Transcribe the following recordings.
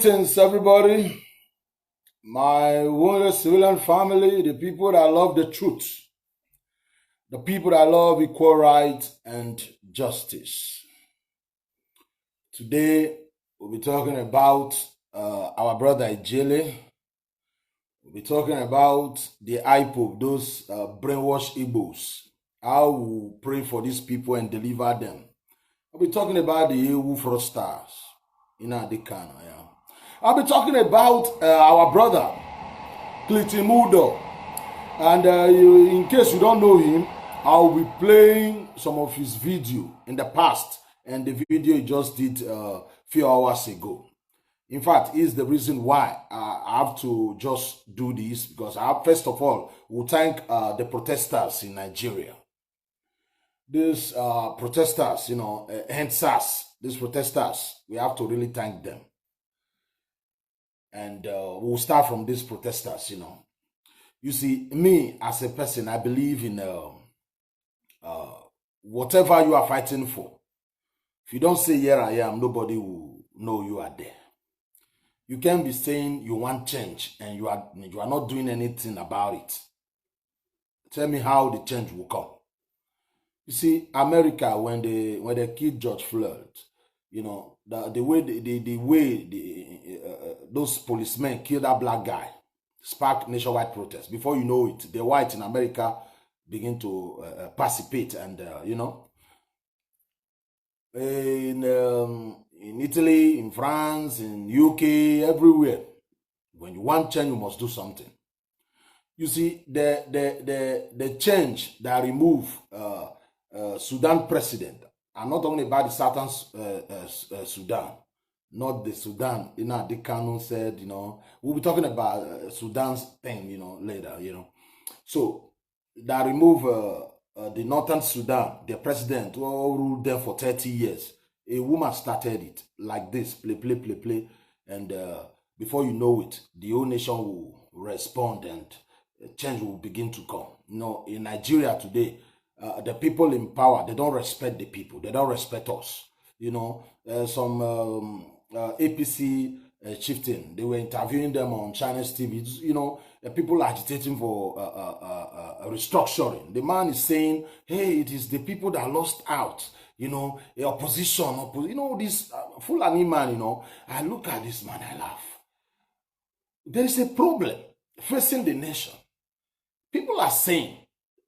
Greetings, everybody. My wounded civilian family, the people that love the truth, the people that love equal rights and justice. Today, we'll be talking about our brother Ijele. We'll be talking about the IPOB, those brainwashed Igbos. How we pray for these people and deliver them. We'll be talking about the Ewu fraudsters in Adikana. Yeah. I'll be talking about our brother, Klitimudo. And in case you don't know him, I'll be playing some of his video in the past. And the video he just did a few hours ago. In fact, is the reason why I have to just do this. Because first of all, we'll thank the protesters in Nigeria. These protesters, HENSAS, these protesters, we have to really thank them. And we'll start from these protesters, You see, me as a person, I believe in whatever you are fighting for. If you don't say, here I am, nobody will know you are there. You can't be saying you want change and you are not doing anything about it. Tell me how the change will come. You see, America, when they killed George Floyd, the way those policemen killed that black guy sparked nationwide protest. Before you know it, the whites in America begin to participate, and in Italy, in France, in UK, everywhere. When you want change, you must do something. You see, the change that remove Sudan president. I'm not talking about the southern Sudan, not the Sudan. The Kanu said, we'll be talking about Sudan's thing, later, So that remove the northern Sudan, the president who ruled there for 30 years. A woman started it like this, play, and before you know it, the whole nation will respond and change will begin to come. In Nigeria today, the people in power, they don't respect the people. They don't respect us. Some APC chieftain, they were interviewing them on Chinese TV. The people are agitating for restructuring. The man is saying, hey, it is the people that lost out. The opposition. This Fulani man, I look at this man, I laugh. There is a problem facing the nation. People are saying,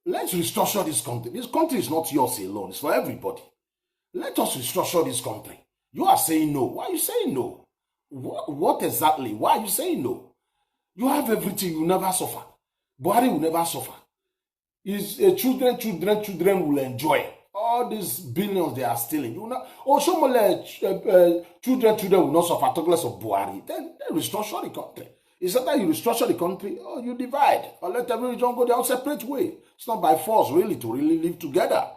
let's restructure this country. This country is not yours alone. It's for everybody. Let us restructure this country. You are saying no. Why are you saying no? What exactly? Why are you saying no? You have everything. You never suffer. Buhari will never suffer. His children will enjoy all these billions they are stealing. Children will not suffer. Talk less of Buhari. Then restructure the country. It's not that you restructure the country or you divide or let every region go their separate way. It's not by force really to really live together.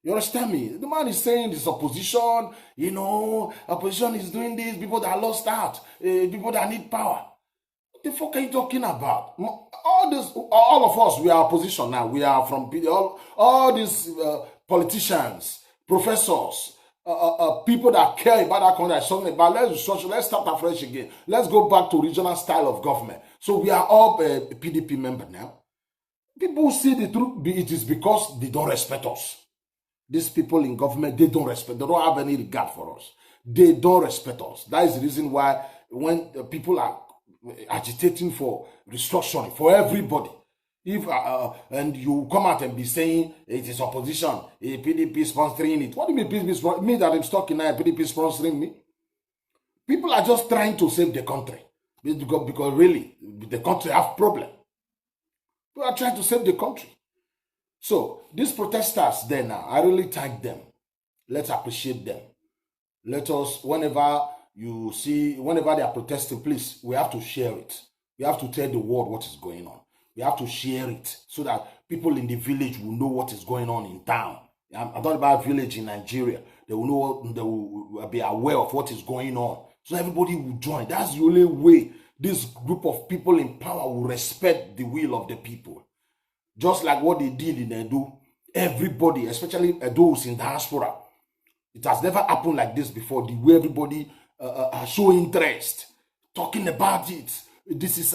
You understand me? The man is saying this opposition, opposition is doing this, people that lost out, people that need power. What the fuck are you talking about? All of us, we are opposition now. We are from all these politicians, professors, people that care about that country are talking about let's start afresh again. Let's go back to regional style of government. So we are all PDP members now. People see the truth, it is because they don't respect us. These people in government, they don't have any regard for us. They don't respect us. That is the reason why when people are agitating for restructuring for everybody, and you come out and be saying it is opposition, a PDP sponsoring it. What do you mean PDP? Me that I'm stuck in PDP sponsoring me? People are just trying to save the country because really the country have problem. We are trying to save the country. So these protesters there now, I really thank them. Let's appreciate them. Let us, whenever they are protesting, please, we have to share it. We have to tell the world what is going on. We have to share it so that people in the village will know what is going on in town. I'm talking about village in Nigeria. They will know, they will be aware of what is going on. So everybody will join. That's the only way this group of people in power will respect the will of the people. Just like what they did in Edo. Everybody, especially those in diaspora, it has never happened like this before. The way everybody show interest. talking about it. This is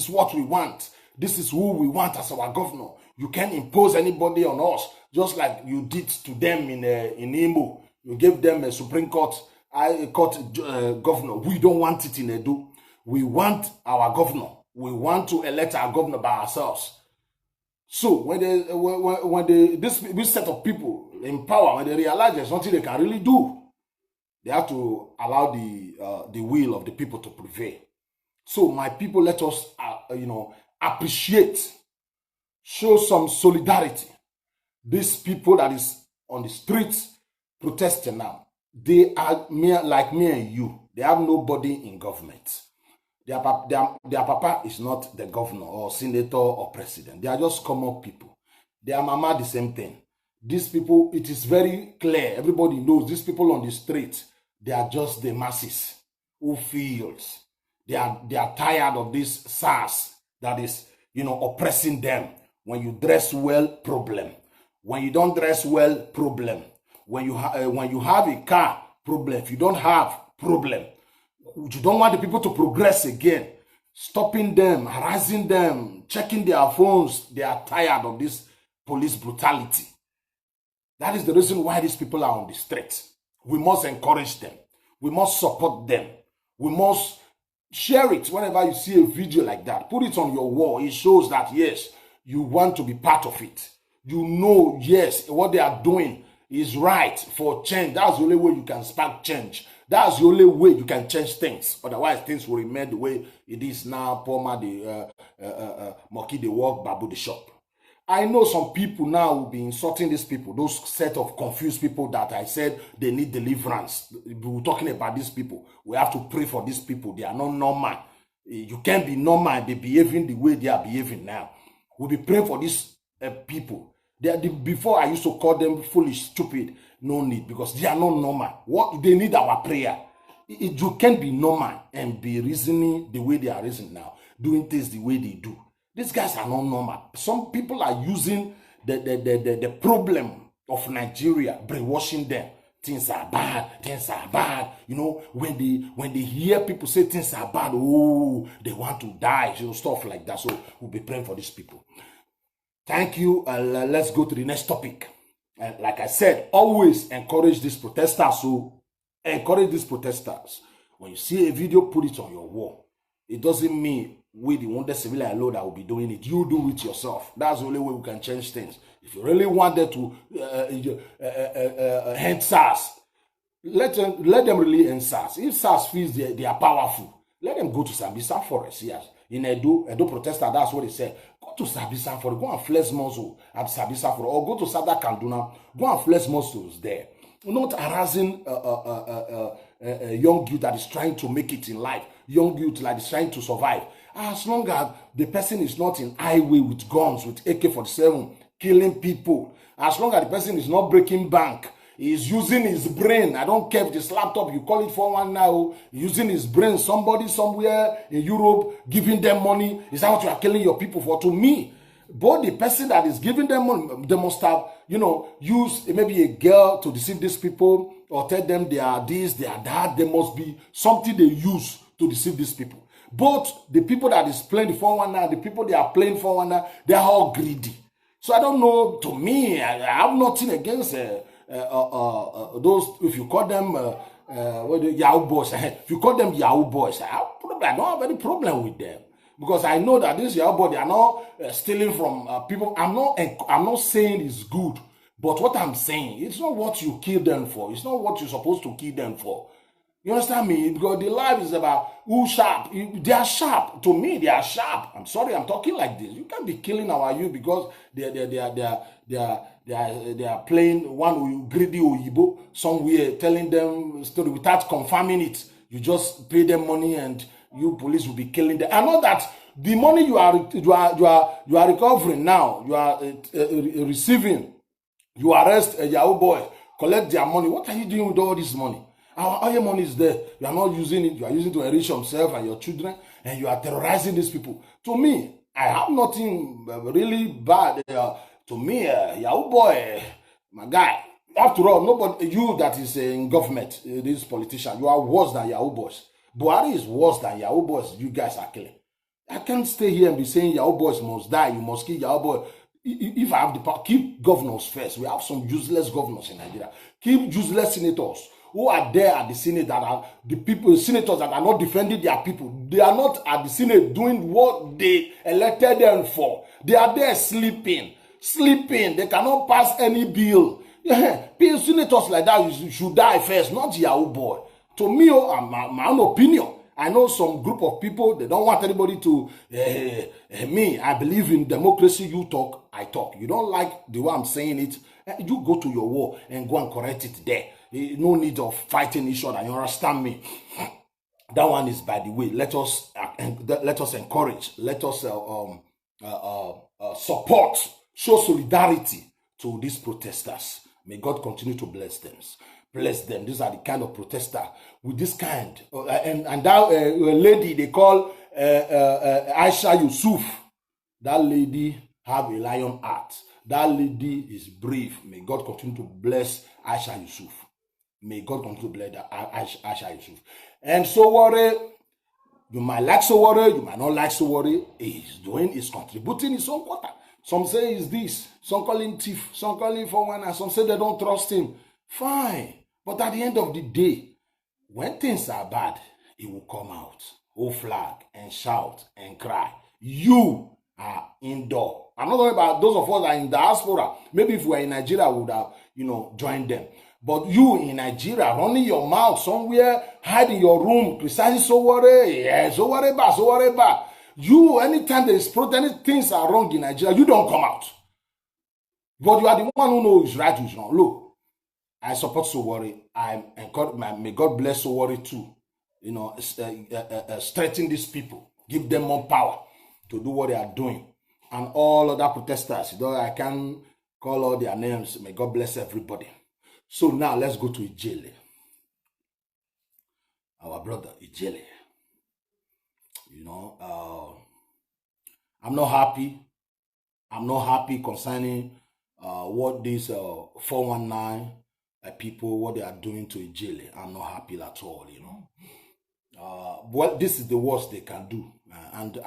what we want. This is who we want as our governor. You can't impose anybody on us, just like you did to them in Imo. You gave them a Supreme Court, governor. We don't want it in Edo. We want our governor. We want to elect our governor by ourselves. So when this set of people in power, when they realize there's nothing they can really do, they have to allow the will of the people to prevail. So my people, let us appreciate, show some solidarity. These people that is on the streets protesting now, they are like me and you. They have nobody in government. Their papa is not the governor or senator or president. They are just common people. Their mama, the same thing. These people, it is very clear. Everybody knows these people on the street, they are just the masses who feels. They are tired of this SARS that is, oppressing them. When you dress well, problem. When you don't dress well, problem. When you have a car, problem. If you don't have, problem. You don't want the people to progress again. Stopping them, harassing them, checking their phones. They are tired of this police brutality. That is the reason why these people are on the streets. We must encourage them. We must support them. We must share it whenever you see a video like that. Put it on your wall. It shows that, yes, you want to be part of it. You know, yes, what they are doing is right for change. That's the only way you can spark change. That's the only way you can change things. Otherwise, things will remain the way it is now. Poma the Monkey the walk, Babu the shop. I know some people now will be insulting these people, those set of confused people that I said they need deliverance. We're talking about these people. We have to pray for these people. They are not normal. You can't be normal. They're behaving the way they are behaving now. We'll be praying for these people. Before I used to call them foolish, stupid. No need, because they are not normal. What they need our prayer. You can't be normal and be reasoning the way they are reasoning now, doing things the way they do. These guys are not normal. Some people are using the problem of Nigeria, brainwashing them. Things are bad, things are bad. When they hear people say things are bad, oh, they want to die, stuff like that. So we'll be praying for these people. Thank you. Let's go to the next topic. Like I said, always encourage these protesters. So encourage these protesters. When you see a video, put it on your wall. It doesn't mean we, the wounded civilian alone, that will be doing it. You do it yourself. That's the only way we can change things. If you really want them to end SARS, let them really end SARS. If SARS feels they are powerful, let them go to Sambisa Forest. Yes. In Edo protester, that's what they said. Go to Sambisa Forest, go and flex muscle at Sambisa Forest, or go to Sada Kaduna, go and flex muscles there. Not harassing a young youth that is trying to make it in life, young youth that is trying to survive. As long as the person is not in highway with guns, with AK-47, killing people, as long as the person is not breaking bank, he is using his brain. I don't care if this laptop, you call it 419 now, using his brain, somebody somewhere in Europe giving them money. Is that what you are killing your people for? To me, both the person that is giving them money, they must have, used maybe a girl to deceive these people or tell them they are this, they are that. There must be something they use to deceive these people. Both the people that is playing the 419, the people they are playing 419, they are all greedy. So I don't know, to me, I have nothing against those, if you call them Yahoo boys, if you call them Yahoo boys, I don't have any problem with them. Because I know that this Yahoo boy, they are not stealing from people. I'm not saying it's good. But what I'm saying, it's not what you kill them for. It's not what you're supposed to kill them for. You understand me? Because the life is about who sharp. They are sharp. To me, they are sharp. I'm sorry, I'm talking like this. You can't be killing our youth because they are playing one greedy Oyibo somewhere, telling them story without confirming it. You just pay them money and you police will be killing them. I know that the money you are recovering now, you are receiving. You arrest a Yahoo boy, collect their money. What are you doing with all this money? All your money is there. You are not using it. You are using it to enrich yourself and your children, and you are terrorizing these people. To me, I have nothing really bad. To me, Yahoo boy, my guy. After all, nobody, you that is in government, this politician, you are worse than Yahoo boys. Buhari is worse than Yahoo boys you guys are killing. I can't stay here and be saying Yahoo boys must die, you must kill Yahoo boy. If I have the power, keep governors first. We have some useless governors in Nigeria. Keep useless senators who are there at the Senate that are the people, senators that are not defending their people. They are not at the Senate doing what they elected them for. They are there sleeping. They cannot pass any bill. Yeah, senators like that should die first, not Yahoo boy. To me, my own opinion, I know some group of people, they don't want anybody to, me, I believe in democracy, you talk, I talk. You don't like the way I'm saying it, you go to your war and go and correct it there. No need of fighting each other, you understand me? That one is by the way. Let us encourage, let us support, show solidarity to these protesters. May God continue to bless them. These are the kind of protester with this kind. And that lady they call Aisha Yusuf. That lady have a lion heart. That lady is brave. May God continue to bless Aisha Yusuf. May God continue to bless Aisha Yusuf. And Sowore, you might like Sowore, you might not like Sowore. He's contributing his own quota. Some say he's this, some call him thief, some call him 419, some say they don't trust him. Fine. But at the end of the day, when things are bad, he will come out, hold flag, and shout, and cry. You are indoor. I'm not talking about those of us that are in diaspora. Maybe if we were in Nigeria, we would have, joined them. But you in Nigeria, running your mouth somewhere, hide in your room, criticizing Sowore, yeah, Sowore ba. You, anytime there is protest, things are wrong in Nigeria, you don't come out. But you are the one who knows right, who's wrong. Look, I support Sowore. May God bless Sowore too. Strengthen these people, give them more power to do what they are doing. And all other protesters, I can call all their names. May God bless everybody. So now let's go to Ijele. Our brother Ijele. I'm not happy. I'm not happy concerning what these 419 people, what they are doing to Ijele. I'm not happy at all, Well, this is the worst they can do. And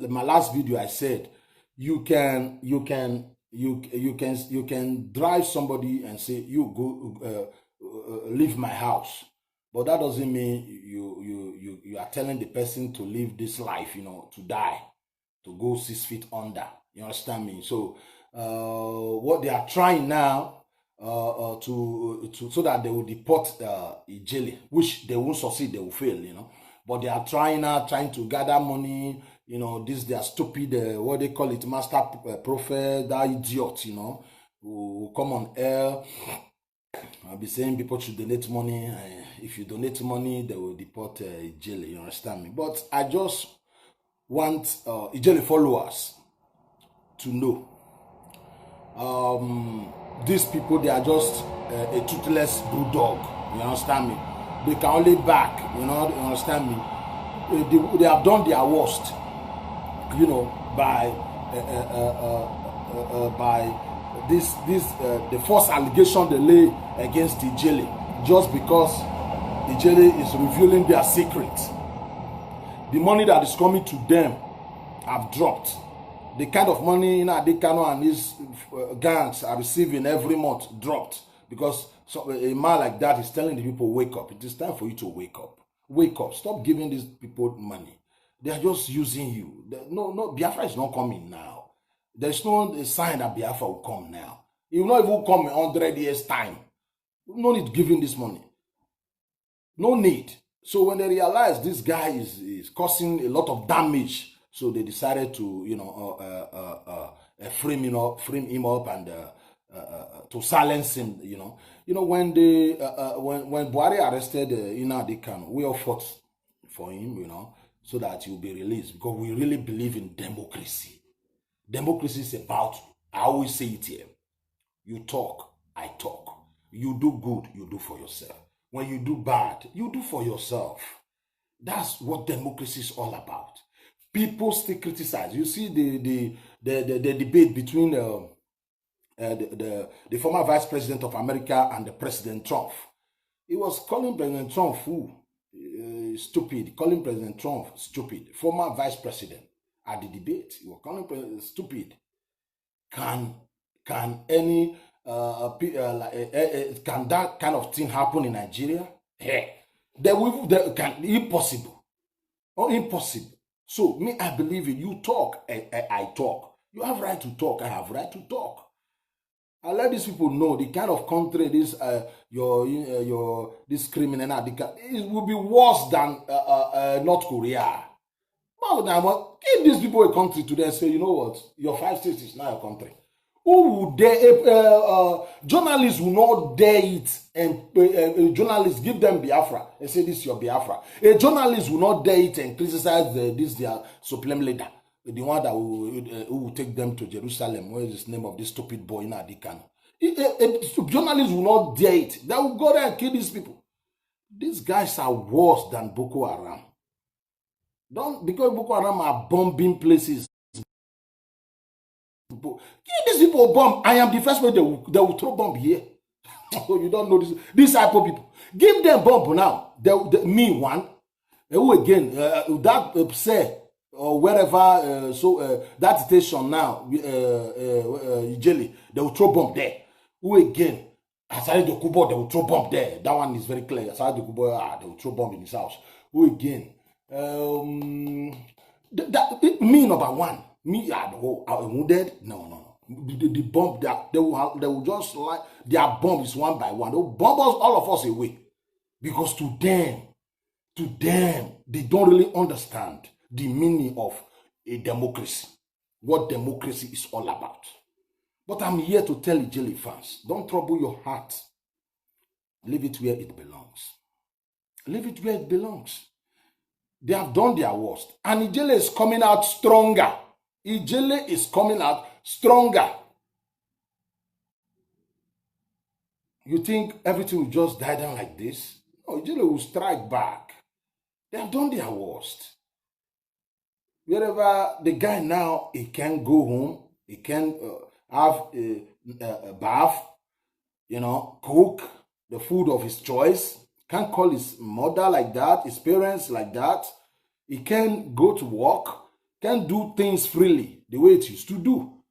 my last video, I said, you can drive somebody and say, you go leave my house. But that doesn't mean you are telling the person to live this life, to die, to go 6 feet under. You understand me? So what they are trying now so that they will deport Ijele, which they won't succeed, they will fail, But they are trying to gather money, this their stupid, what they call it, master prophet, that idiot, who come on air. I'll be saying people should donate money. If you donate money, they will deport Ijele. You understand me? But I just want Ijele followers to know. These people, they are just a toothless bulldog. You understand me? They can only back. You understand me? They have done their worst. By the false allegation they lay against Ijele, just because Ijele is revealing their secret. The money that is coming to them have dropped. The kind of money Adekano and his gangs are receiving every month dropped, because a man like that is telling the people, wake up. It is time for you to wake up. Wake up. Stop giving these people money. They are just using you. No, Biafra is not coming now. There's no sign that Biafra will come now. It will not even come in 100 years' time. No need giving this money. No need. So when they realize this guy is causing a lot of damage, so they decided to, frame him up and to silence him. When Buhari arrested Nnamdi Kanu, we all fought for him, so that he will be released, because we really believe in democracy. Democracy is about, I always say it here, you talk, I talk. You do good, you do for yourself. When you do bad, you do for yourself. That's what democracy is all about. People still criticize. You see the debate between the former Vice President of America and the President Trump. He was calling President Trump fool. stupid, calling President Trump stupid, former vice president at the debate, he was calling President stupid. Can any can that kind of thing happen in Nigeria? Hey, there can impossible or impossible. So me, I believe it. You talk, I talk. You have right to talk. I have right to talk. I let these people know the kind of country this this criminal it will be worse than North Korea. Well, give these people a country today and say, you know what, your 5 states is not a country. Who would dare? Journalists will not dare it, and journalists give them Biafra and say this is your Biafra. A journalist will not dare it and criticize this their supreme leader, the one that who will take them to Jerusalem. What is the name of this stupid boy in Adikan? Journalists will not dare it. They will go there and kill these people. These guys are worse than Boko Haram. Because Boko Haram are bombing places. Give these people a bomb. I am the first one they will throw bomb here. You don't know this. These type of people. Give them bomb now. Me one. Who again? That say or wherever. That station now. Jelly. They will throw bomb there. Who again? Asari Dokubo. They will throw bomb there. That one is very clear. Asari Dokubo. They will throw bomb in his house. Who again? Me number one. Me, I wounded. No. The bomb that they will just like their bomb is one by one. They will bomb us, all of us away. Because to them, they don't really understand the meaning of a democracy. What democracy is all about. But I'm here to tell you, Jelly fans, don't trouble your heart. Leave it where it belongs. Leave it where it belongs. They have done their worst. And Ijele is coming out stronger. Ijele is coming out stronger. You think everything will just die down like this? No, Ijele will strike back. They have done their worst. Wherever the guy now, he can go home. He can have a bath, cook the food of his choice. Can't call his mother like that, his parents like that. He can go to work, can do things freely the way it used to do.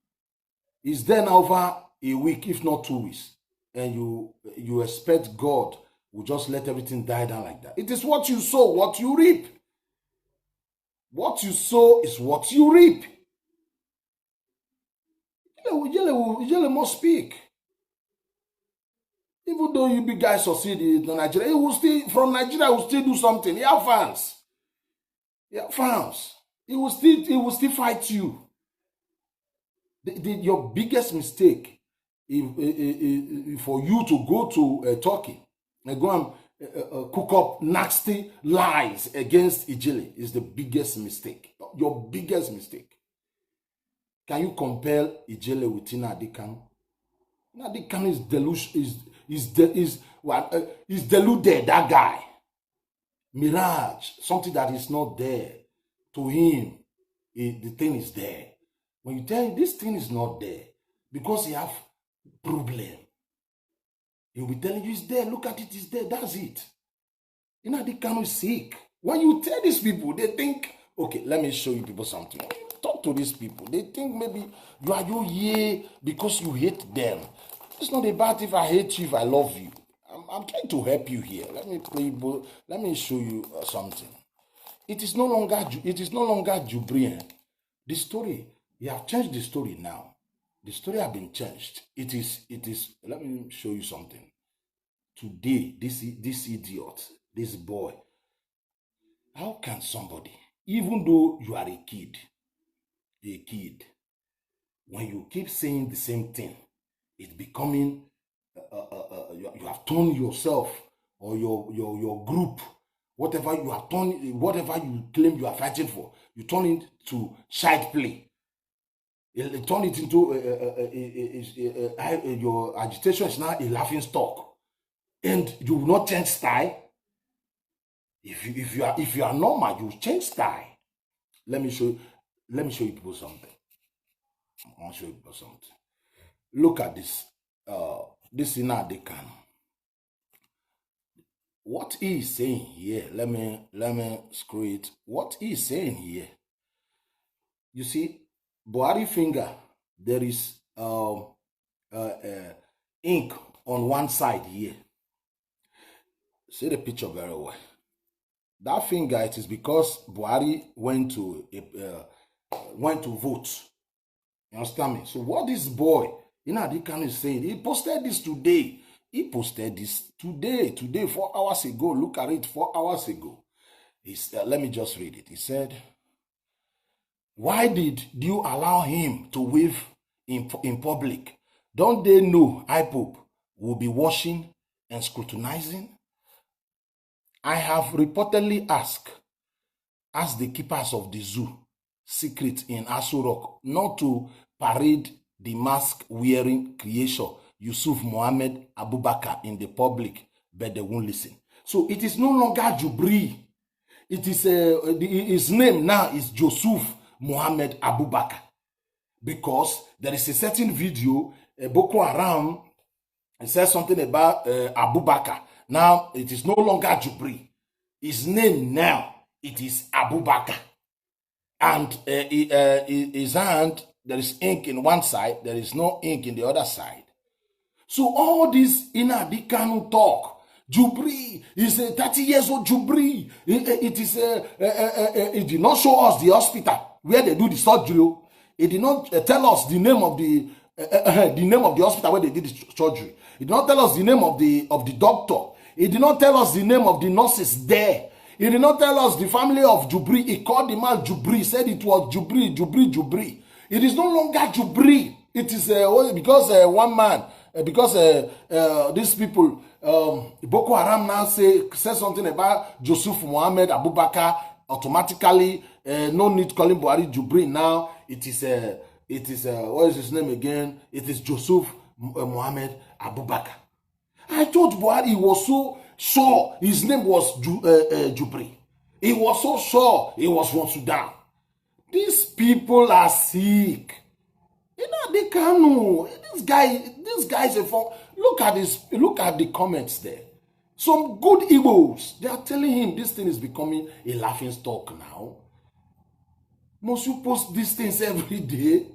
It's then over a week, if not 2 weeks, and you expect God will just let everything die down like that. It is what you sow, what you reap. What you sow is what you reap. Ijele must speak. Even though you big guys succeed in Nigeria, he will still do something. He have fans. He will still fight you. Your biggest mistake if for you to go to Turkey and go and cook up nasty lies against Ijele is the biggest mistake. Your biggest mistake. Can you compare Ijele with Nnamdi Kanu? Nnamdi Kanu is delusion. Is deluded, that guy. Mirage, something that is not there. To him, the thing is there. When you tell him this thing is not there, because he have problem, he'll be telling you it's there, look at it, it's there, that's it. Nnamdi Kanu is sick. When you tell these people, they think, okay, let me show you people something. When you talk to these people, they think maybe you here because you hate them. It's not about if I hate you, if I love you. I'm trying to help you here. Let me show you something. It is no longer Jubrien. The story, you have changed the story now. The story has been changed. It is. Let me show you something. Today, this idiot, this boy, how can somebody, even though you are a kid, when you keep saying the same thing, it's becoming, you have turned yourself or your group, whatever you have turned, whatever you claim you are fighting for, you turn it to child play. You turn it into your agitation is now a laughing stock, and you will not change style. If you are normal, you change style. Let me show you people something. I want to show you people something. Look at this. This is Nnamdi Kanu. what he is saying here, let me screw it. What he is saying here, you see, Buhari finger, there is ink on one side here. See the picture very well. That finger, it is because Buhari went to vote. You understand me? So what this boy, Nnamdi Kanu is saying, he posted this today. He posted this today, 4 hours ago. Look at it, 4 hours ago. Let me just read it. He said, why did you allow him to wave in public? Don't they know IPOB will be watching and scrutinizing? I have reportedly asked the keepers of the zoo secret in Aso Rock not to parade the mask-wearing creation Yusuf Mohammed Abubakar in the public, but they won't listen. So it is no longer Jubri. It is his name now is Yusuf Mohammed Abubakar, because there is a certain video, Boko Haram, it says something about Abubakar. Now it is no longer Jubri. His name now, it is Abubakar. And his hand, there is ink in one side, there is no ink in the other side. So all this Nnamdi Kanu talk, Jubri is a 30 years old Jubri. It did not show us the hospital where they do the surgery. It did not tell us the name of the hospital where they did the surgery. It did not tell us the name of the doctor. It did not tell us the name of the nurses there. He did not tell us the family of Jubri. He called the man Jubri, said it was Jubri. It is no longer Jubri. It is because one man, because these people, Boko Haram now say something about Yusuf Mohammed Abubakar, automatically, no need calling Buhari Jubri now. It is what is his name again? It is Yusuf Mohammed Abubakar. I thought Buhari was so sure his name was Jubri. He was so sure he was from Sudan. These people are sick. You know, they can't. This guy is a phone. Look at the comments there. Some good Igbos, they are telling him this thing is becoming a laughing stock now. Must you post these things every day?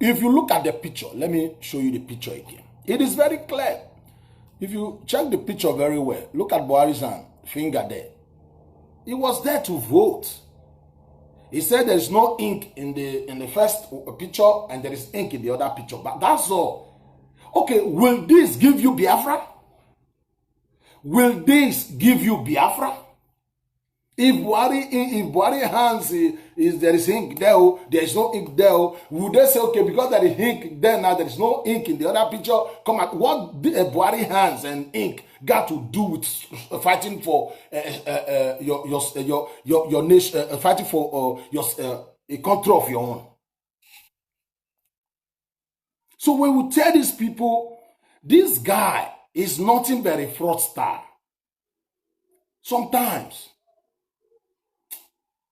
If you look at the picture, let me show you the picture again. It is very clear. If you check the picture very well, look at Buhari's hand, finger there. He was there to vote. He said there's no ink in the first picture and there is ink in the other picture. But that's all. Okay, will this give you Biafra? Will this give you Biafra? If Buhari hands is there is ink there, there is no ink there, would they say, okay, because there is ink there now, there is no ink in the other picture? Come at what Buhari hands and ink got to do with fighting for your nation, fighting for a country of your own? So when we tell these people, this guy is nothing but a fraudster. Sometimes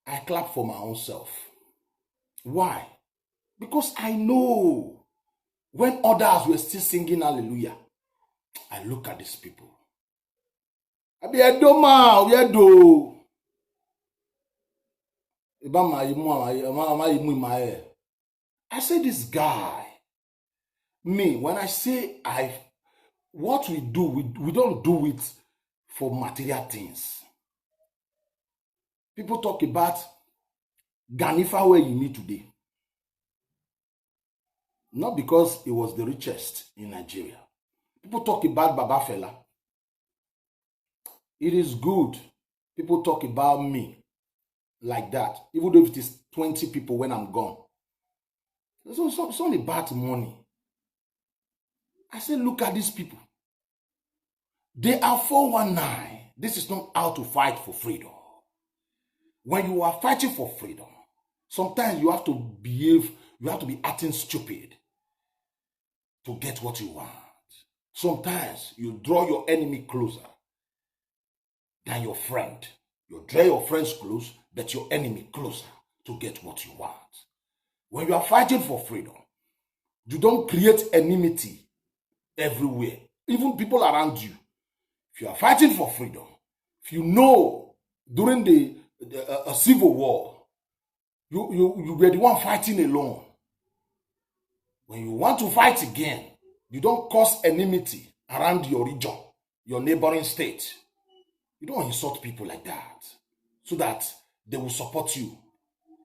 I clap for my own self. Why? Because I know when others were still singing hallelujah, I look at these people. I say this guy, me, when I say what we do, we don't do it for material things. People talk about Ganifa where you meet today. Not because he was the richest in Nigeria. People talk about Baba Fela. It is good. People talk about me like that. Even though it is 20 people when I'm gone. It's only about money. I say, look at these people. They are 419. This is not how to fight for freedom. When you are fighting for freedom, sometimes you have to behave, you have to be acting stupid to get what you want. Sometimes you draw your enemy closer than your friend. You draw your friends close, but your enemy closer to get what you want. When you are fighting for freedom, you don't create enmity everywhere. Even people around you if you are fighting for freedom, if you know during the civil war, you were the one fighting alone. When you want to fight again, you don't cause enmity around your region, your neighboring state. You don't insult people like that so that they will support you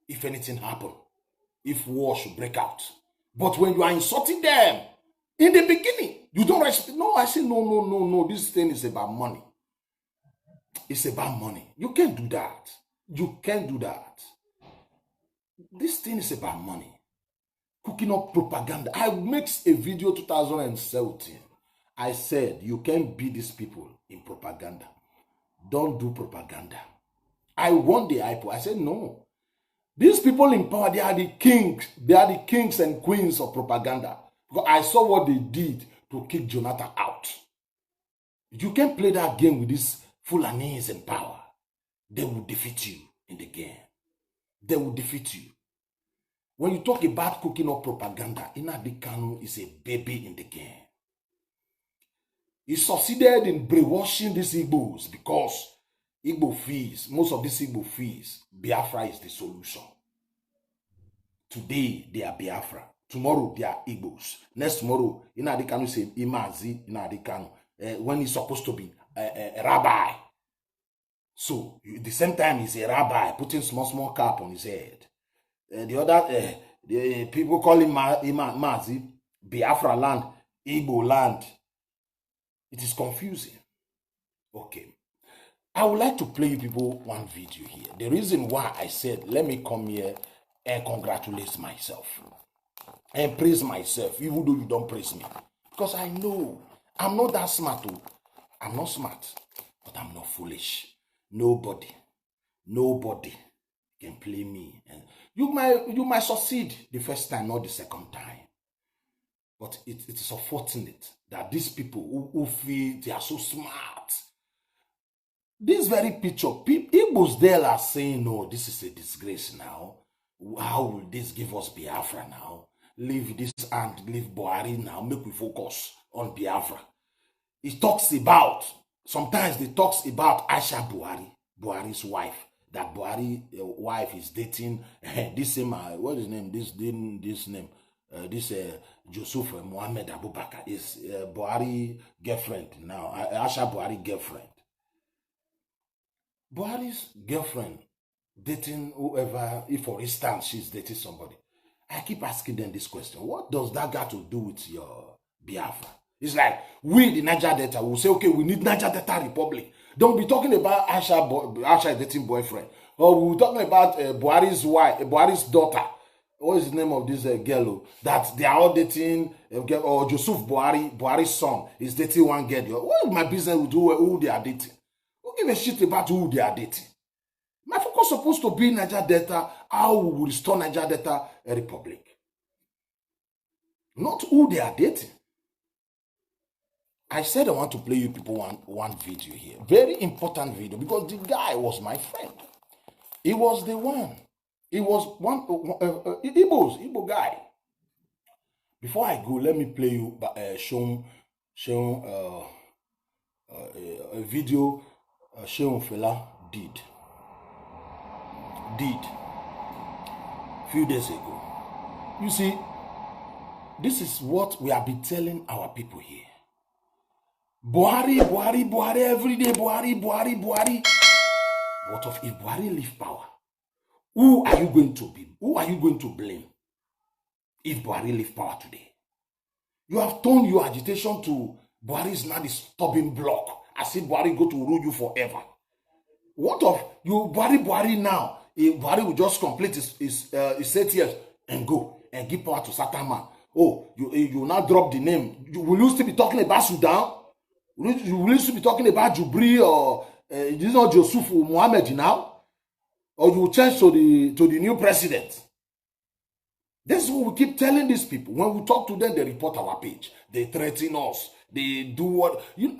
if anything happens, if war should break out. But when you are insulting them in the beginning, you don't respect. No, I say no. This thing is about money. It's about money. You can't do that. You can't do that. This thing is about money. Cooking up propaganda. I made a video 2017. I said you can't beat these people in propaganda. Don't do propaganda. I want the IPO. I said no. These people in power, they are the kings. They are the kings and queens of propaganda. Because I saw what they did to kick Jonathan out. You can't play that game with these Fulanis in power. They will defeat you in the game. They will defeat you. When you talk about cooking up propaganda, Nnamdi Kanu is a baby in the game. He succeeded in brainwashing these Igbos because Igbo fees, most of these Igbo fees, Biafra is the solution. Today, they are Biafra. Tomorrow, they are Igbos. Next tomorrow, Nnamdi Kanu say, Imazi Nnamdi Kanu, when he's supposed to be a rabbi. So, at the same time, he's a rabbi, putting small cap on his head. The people call him Mazi, Biafra land, Igbo land. It is confusing. Okay. I would like to play you people one video here. The reason why I said, let me come here and congratulate myself and praise myself, even though you don't praise me. Because I know I'm not that smart. I'm not smart, but I'm not foolish. Nobody can play me. And you might succeed the first time, not the second time. But it is unfortunate that these people who feel they are so smart, this very picture, Igbos there are saying, no, this is a disgrace now. How will this give us Biafra now? Leave this and leave Buhari now. Make we focus on Biafra. Sometimes they talks about Aisha Buhari, Buhari's wife. That Buhari wife is dating this same, what is his name? This name. Joseph Mohammed Abubakar is Buhari girlfriend now. Aisha Buhari girlfriend. Buhari's girlfriend dating whoever, if for instance she's dating somebody. I keep asking them this question. What does that got to do with your Biafra? It's like we, the Niger Delta, will say, okay, we need Niger Delta Republic. Don't be talking about Aisha dating boyfriend. Or we're talking about Buhari's wife, Buhari's daughter. What is the name of this girl? That they are all dating, or Joseph Buhari, Buhari's son, is dating one girl. What is my business with who they are dating? Who give a shit about who they are dating? My focus is supposed to be Niger Delta, how we will restore Niger Delta a republic. Not who they are dating. I said I want to play you people one video here. Very important video because the guy was my friend. He was the one. He was one Igbo guy. Before I go, let me play you show a video Seun Fela did few days ago. You see, this is what we have been telling our people here. Buhari, every day, Buhari. What if Buhari leave power? Who are you going to be? Who are you going to blame if Buhari leave power today? You have turned your agitation to Buhari is not the stubborn block. As if Buhari go to rule you forever. What of you, Buhari now? If Buhari will just complete his 8 years and go and give power to certain man. Oh, you now drop the name. Will you still be talking about Sudan? Will you still be talking about Jubri or this is not Joseph Mohammed now? Or you will change to the new president? This is what we keep telling these people. When we talk to them, they report our page. They threaten us. They do what you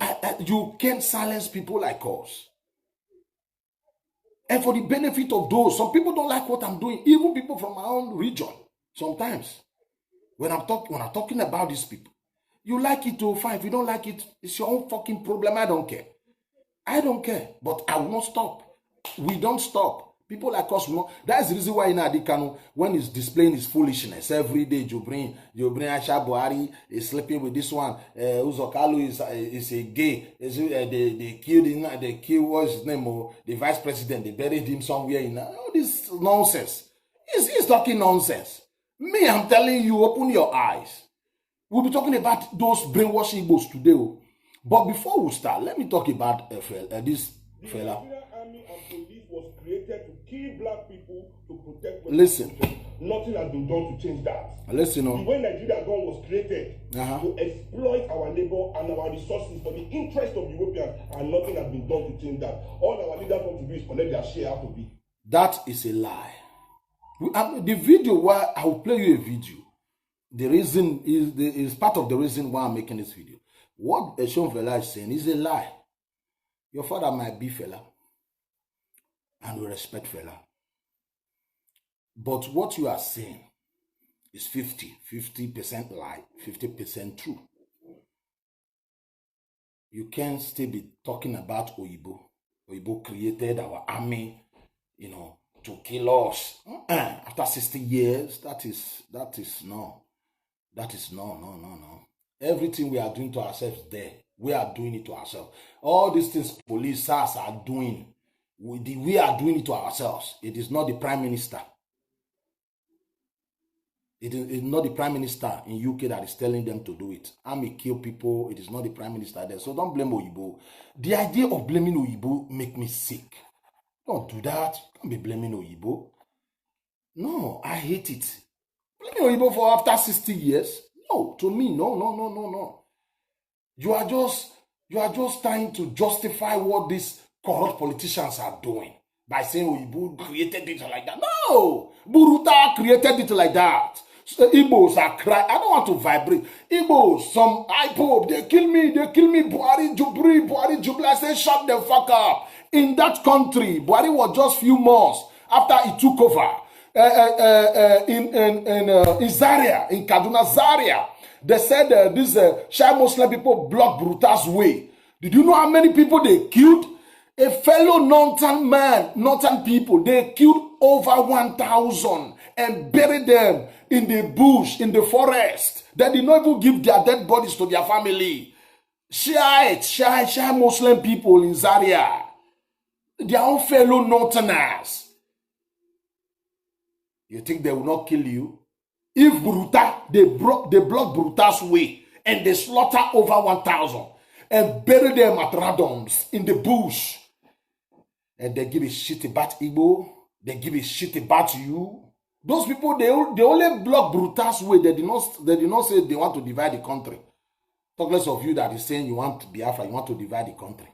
can't silence people like us. And for the benefit of those, some people don't like what I'm doing. Even people from my own region. Sometimes, when I'm talking about these people, you like it to fine. If you don't like it, it's your own fucking problem. I don't care. I don't care, but I will not stop. We don't stop. People like us will not. That's the reason why Nnamdi Kanu, when he's displaying his foolishness every day, Jobrin Aisha Buhari is sleeping with this one. Uzo Kalu is a gay. They killed what's his name? The vice president. They buried him somewhere in all this nonsense. He's talking nonsense. Me, I'm telling you, open your eyes. We'll be talking about those brainwashing Igbos today. But before we start, let me talk about this fella. The Nigerian Army and Police was created to kill black people to protect. Listen. Nothing has been done to change that. Listen. The way Nigeria gun was created to exploit our labor and our resources for the interest of Europeans, and nothing has been done to change that. All our leaders want to do is collect their share out of it. That is a lie. The video where I will play you a video. The reason is part of the reason why I'm making this video. What Eshon Fela is saying is a lie. Your father might be Fela, and we respect Fela. But what you are saying is 50% lie, 50% true. You can't still be talking about Oyibo. Oyibo created our army, to kill us. After 60 years, that is no. That is no. Everything we are doing to ourselves there, we are doing it to ourselves. All these things police, SARS are doing, we are doing it to ourselves. It is not the Prime Minister. It is not the Prime Minister in UK that is telling them to do it. Army kill people. It is not the Prime Minister there. So don't blame Oyibo. The idea of blaming Oyibo make me sick. Don't do that. Don't be blaming Oyibo. No, I hate it. Blaming Oyibo for after 60 years? No, to me, no. You are just trying to justify what these corrupt politicians are doing by saying Oyibo created it like that. No! Buruta created it like that. So Igbos are crying. I don't want to vibrate. Igbos, some IPOB, they kill me. Buhari, Jubri. I say, shut the fuck up. In that country, Buhari was just few months after he took over. In Zaria, in Kaduna, Zaria, they said these Shia Muslim people blocked Bruta's way. Did you know how many people they killed? A fellow northern people, they killed over 1,000 and buried them in the bush, in the forest. They did not even give their dead bodies to their family. Shia Muslim people in Zaria, their own fellow northerners. You think they will not kill you? If Buruta, they block Buruta's way and they slaughter over 1,000 and bury them at randoms in the bush. And they give a shit about Igbo. They give a shit about you. Those people, they only block Buruta's way. They did not say they want to divide the country. Talk less of you that is saying you want Biafra, you want to divide the country.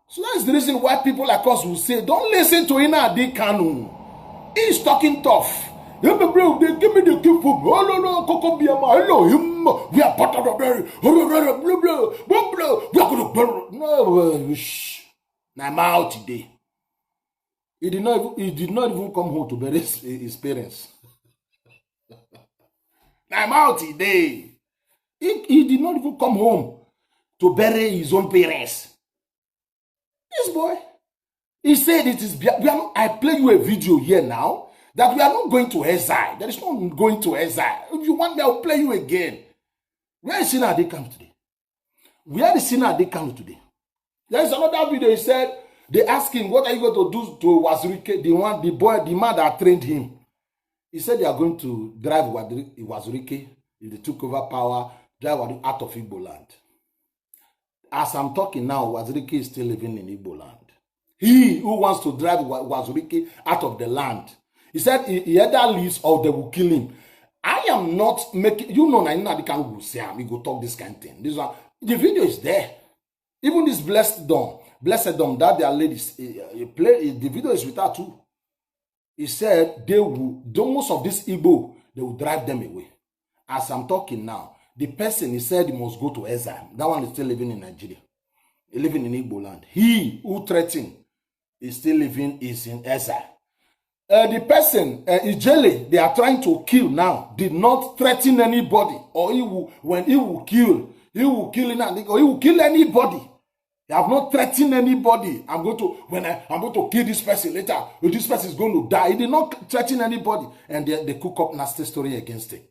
So that's the reason why people like us will say, don't listen to Nnamdi Kanu. He's talking tough. They give me the gift of hello him. We are part of the berry. We are going to bury. No, now I'm out today. He did not even come home to bury his parents. Now I'm out today. He did not even come home to bury his own parents. This boy. He said it is. I play you a video here now that we are not going to exile. There is no going to exile. If you want me, I'll play you again. Where is Nnamdi Kanu today? Where is Nnamdi Kanu today? There is another video. He said they asked him, "What are you going to do to Wazirike, the man that trained him?" He said they are going to drive Wazirike if they took over power, drive out of Igbo land. As I'm talking now, Wazirike is still living in Igbo land. He who wants to drive Wazirike out of the land. He said he either leaves or they will kill him. I am not making, Nnamdi Kanu will say, we go talk this kind of thing. This one, the video is there. Even this Blessed Dom, that their ladies, the video is with her too. He said most of this Igbo, they will drive them away. As I'm talking now, the person, he said he must go to exile. That one is still living in Nigeria. He living in Igbo land. He who threatened is still living, is in exile. The person, Ijele, they are trying to kill now, did not threaten anybody. Or when he will kill Nnamdi, or he will kill anybody. I have not threatened anybody. I'm going to kill this person later. This person is going to die. He did not threaten anybody. And they cook up nasty story against him.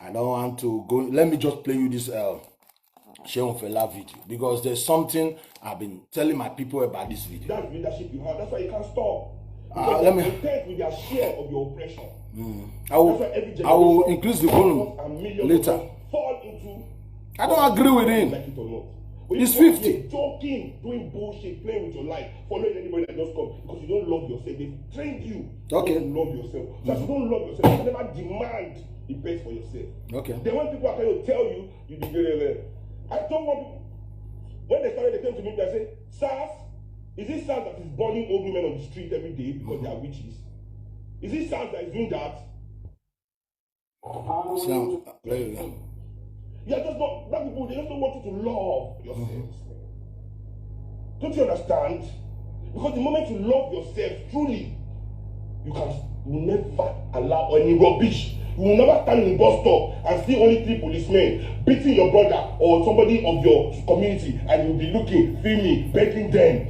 I don't want to go. Let me just play you this Seun Fela video, because there's something I've been telling my people about this video. That's leadership you have. That's why you can't stop. Let me content with their share of your oppression. I will increase the volume later. Fall into. I don't agree with him. Like it or not. It's 50. Joking, doing bullshit, playing with your life, following anybody that just come because you don't love yourself. They've trained you to love yourself. So if you don't love yourself, you never demand the best for yourself. Okay. Then when people are trying to tell you, you be there. I don't want people. When they started, they came to me and said, SARS, is it SARS that is burning old women on the street every day because they are witches? Is it SARS that is doing that? Yeah, just not black people, they just don't want you to love yourselves. Don't you understand? Because the moment you love yourself truly, you will never allow any rubbish. You will never stand in the bus stop and see only 3 policemen beating your brother or somebody of your community, and you'll be looking, filming, begging them.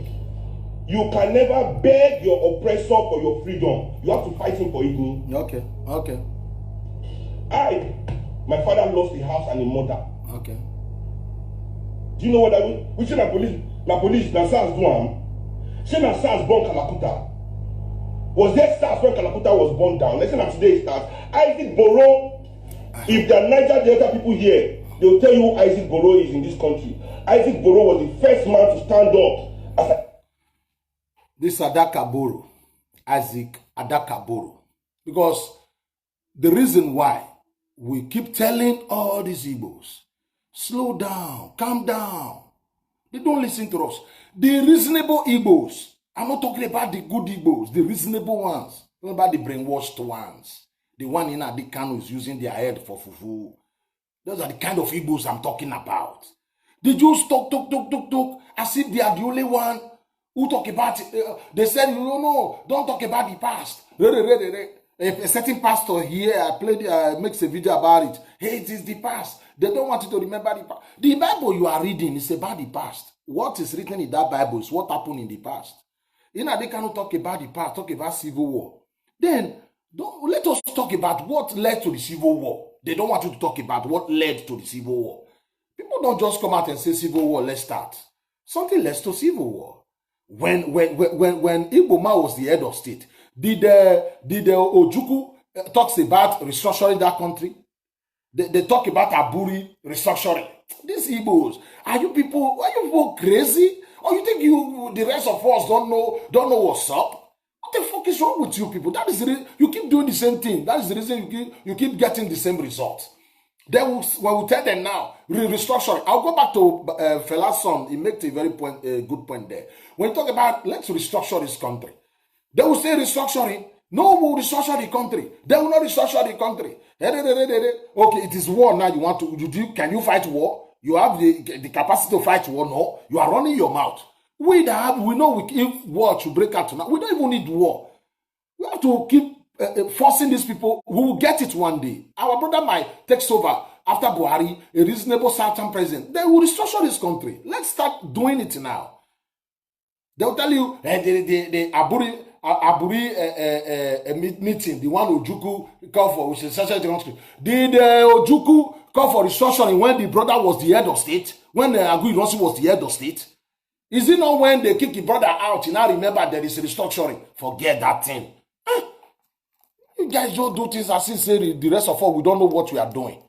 You can never beg your oppressor for your freedom. You have to fight him for it. Okay. My father lost a house and a mother. Okay. Do you know what I mean? We say na police, na SARS do am. Say na SARS born Kalakuta. Was there SARS when Kalakuta was born down? Let's say na today SARS. Isaac Boro, if the Niger Delta people here, they will tell you who Isaac Boro is in this country. Isaac Boro was the first man to stand up. This Adaka Boro, Isaac Adaka Boro. Because the reason why we keep telling all these Igbos, slow down, calm down. They don't listen to us. The reasonable Igbos, I'm not talking about the good Igbos, the reasonable ones, not about the brainwashed ones. The one in Adikano is using their head for fufu. Those are the kind of Igbos I'm talking about. They just talk, as if they are the only one who talk about it. They said, no, don't talk about the past. A certain pastor here, makes a video about it. Hey, it is the past. They don't want you to remember the past. The Bible you are reading is about the past. What is written in that Bible is what happened in the past. They cannot talk about the past, talk about civil war. Then, let us talk about what led to the civil war. They don't want you to talk about what led to the civil war. People don't just come out and say civil war, let's start. Something led to civil war. When Igbo Man was the head of state, did Ojukwu talks about restructuring that country? They talk about Aburi restructuring. These Igbos, are you people crazy? Or you think the rest of us don't know what's up? What the fuck is wrong with you people? That is the reason you keep doing the same thing. That is the reason you keep getting the same result. When we tell them now, restructuring. I'll go back to Fela's son. He made a good point there. When you talk about let's restructure this country, they will say restructuring. No, we'll restructure the country. They will not restructure the country. Okay, it is war now. Can you fight war? You have the capacity to fight war? No. You are running your mouth. We know if war should break out tonight, we don't even need war. We have to keep forcing these people. We will get it one day. Our brother might take over after Buhari, a reasonable Southern president. They will restructure this country. Let's start doing it now. They'll tell you the Aburi meeting, the one Ojukwu called for, which is essentially did Ojukwu call for restructuring when the brother was the head of state? When Agui Ronsi was the head of state? Is it not when they kick the brother out? You now remember there is restructuring. Forget that thing. You guys don't do things as if say the rest of us, we don't know what we are doing.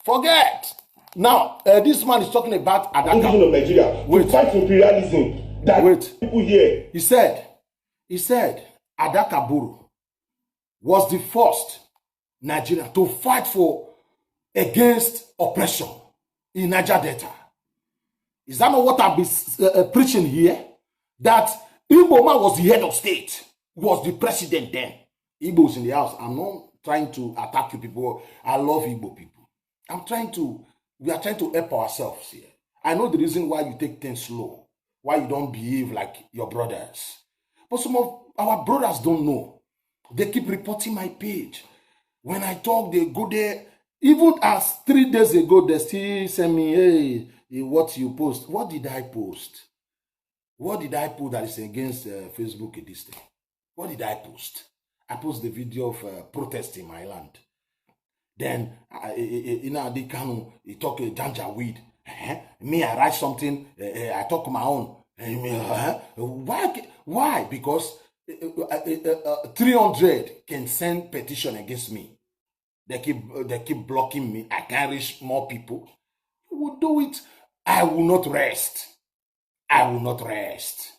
Forget. Now, this man is talking about Adaka. Of Nigeria. To fight imperialism. People here. He said Adaka Buru was the first Nigerian to fight against oppression in Niger Delta. Is that not what I've been preaching here? That Igbo Man was the head of state, was the president then. Igbo's in the house. I'm not trying to attack you people. I love Igbo people. We are trying to help ourselves here. I know the reason why you take things slow, why you don't behave like your brothers. But some of our brothers don't know. They keep reporting my page. When I talk, they go there Even as 3 days ago, they still send me, hey, what you post. What did I post? What did I put that is against Facebook in this thing? What did I post? I post the video of protest in my land. Then, the Kanu, he talk ganja weed. Me, I write something, I talk my own. Why? Because 300 can send petition against me. They keep blocking me. I can't reach more people. You will do it. I will not rest. I will not rest.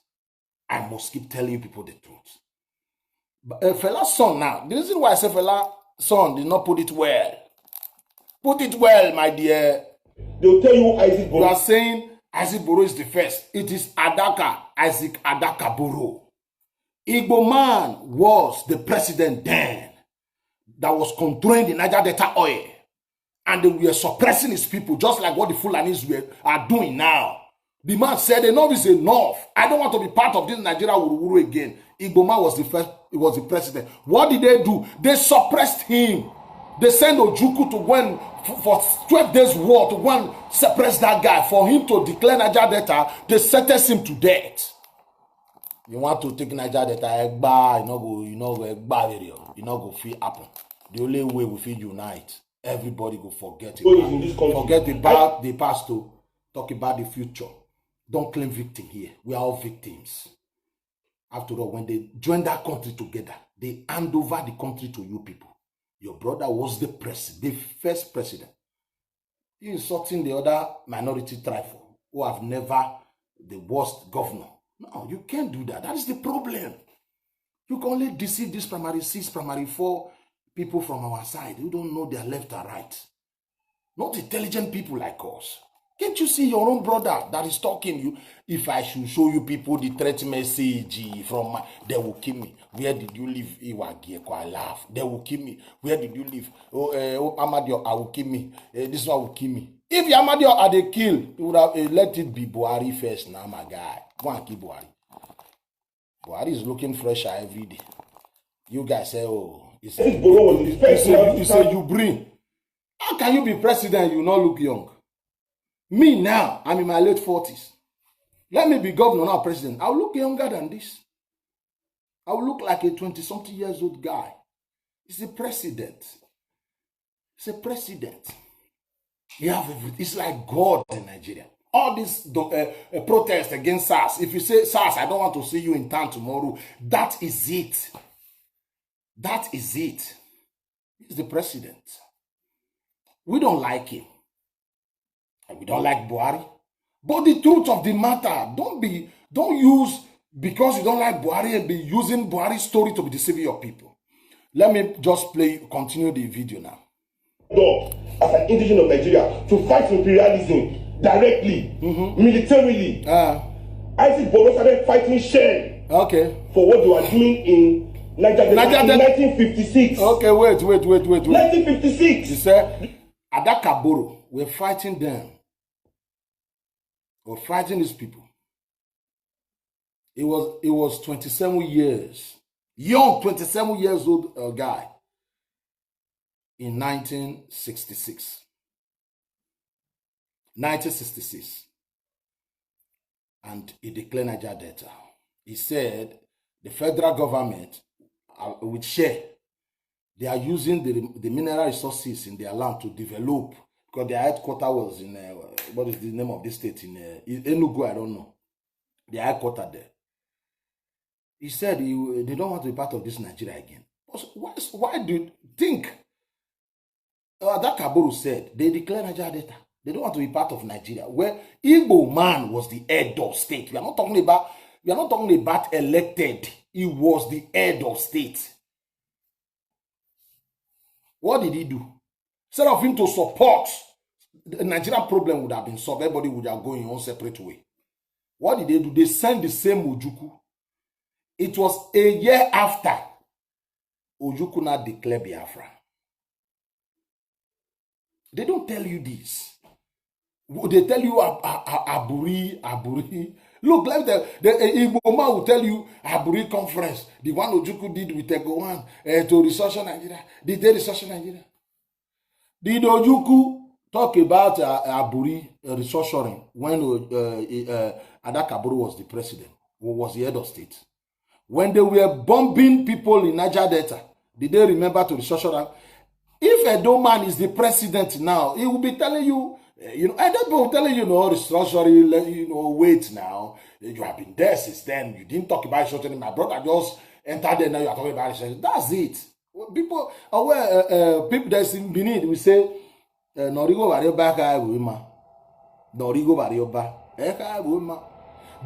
I must keep telling you people the truth. But fella's son now, the reason why I say fella's son did not put it well. Put it well, my dear. They'll tell you Isaac Boro. You are saying Isaac Boro is the first. It is Adaka, Isaac Adaka Boro. Igbo man was the president then that was controlling the Niger Delta oil. And they were suppressing his people just like what the Fulanis are doing now. The man said enough is enough. I don't want to be part of this Nigeria Ururu again. Igbo man was the first, he was the president. What did they do? They suppressed him. They sent Ojukwu to go and for 12 days war to go and suppress that guy. For him to declare Niger Delta, they sentenced him to death. You want to take Niger Delta, you know go feel happen. The only way we feel unite, everybody go forget it. Forget about the past to talk about the future. Don't claim victim here. We are all victims. After all, when they join that country together, they hand over the country to you people. Your brother was the first president. You insulting the other minority tribe who have never the worst governor. No, you can't do that. That is the problem. You can only deceive this primary 6, primary 4 people from our side who don't know their left or right. Not intelligent people like us. Can't you see your own brother that is talking you? If I should show you people the threat message from they will kill me. Where did you live? I laugh. They will kill me. Where did you live? Amadio, I will kill me. This one will kill me. If Amadio are the kill, you would have let it be Buhari first now, my guy. Go and kill Buhari. Buhari is looking fresher every day. You guys say, you say you bring. How can you be president? You not look young. Me now, I'm in my late 40s. Let me be governor, not president. I'll look younger than this. I'll look like a 20-something years old guy. He's a president. He's a president. You have everything. It's like God in Nigeria. All this protest against SARS. If you say, SARS, I don't want to see you in town tomorrow. That is it. That is it. He's the president. We don't like him. We don't like Buhari. But the truth of the matter, don't use, because you don't like Buhari, and be using Buhari's story to be deceiving your people. Let me just continue the video now. As an indigenous of Nigeria, to fight imperialism directly, militarily. Isaac Boro started fighting Shen. Okay. For what they were doing in Nigeria in 1956. Okay, wait. 1956. You said Adaka Boro, we're fighting them. We're fighting these people. It was 27 years. Young, 27 years old guy. In 1966. 1966. And he declared Niger Delta. He said the federal government would share. They are using the mineral resources in their land to develop, because their headquarters was in, what is the name of this state? In Enugu, I don't know. Their headquarters there. He said they don't want to be part of this Nigeria again. Why do you think? Adaka Boro said they declared Niger Delta. They don't want to be part of Nigeria, where Igbo man was the head of state. We are not talking about elected. He was the head of state. What did he do? Instead of him to support, the Nigerian problem would have been solved. Everybody would have gone in one separate way. What did they do? They sent the same Ojukwu. It was a year after Ojukwu now declared Biafra. They don't tell you this. They tell you Aburi. Look, like the Igbo man will tell you Aburi conference, the one Ojukwu did with Egowan to restructure Nigeria. Did they restructure Nigeria? Did Ojukwu talk about Aburi restructuring when Adakaburu was the president, or was the head of state? When they were bombing people in Niger Delta, did they remember to restructure? If Edo man is the president now, he will be telling you, Edo will telling you, restructuring, wait now. You have been there since then. You didn't talk about restructuring. My brother just entered there, now you are talking about restructuring. That's it. People, people that's in Benin, we say, Norigo Varioba Kaibuma. Norigo Varioba.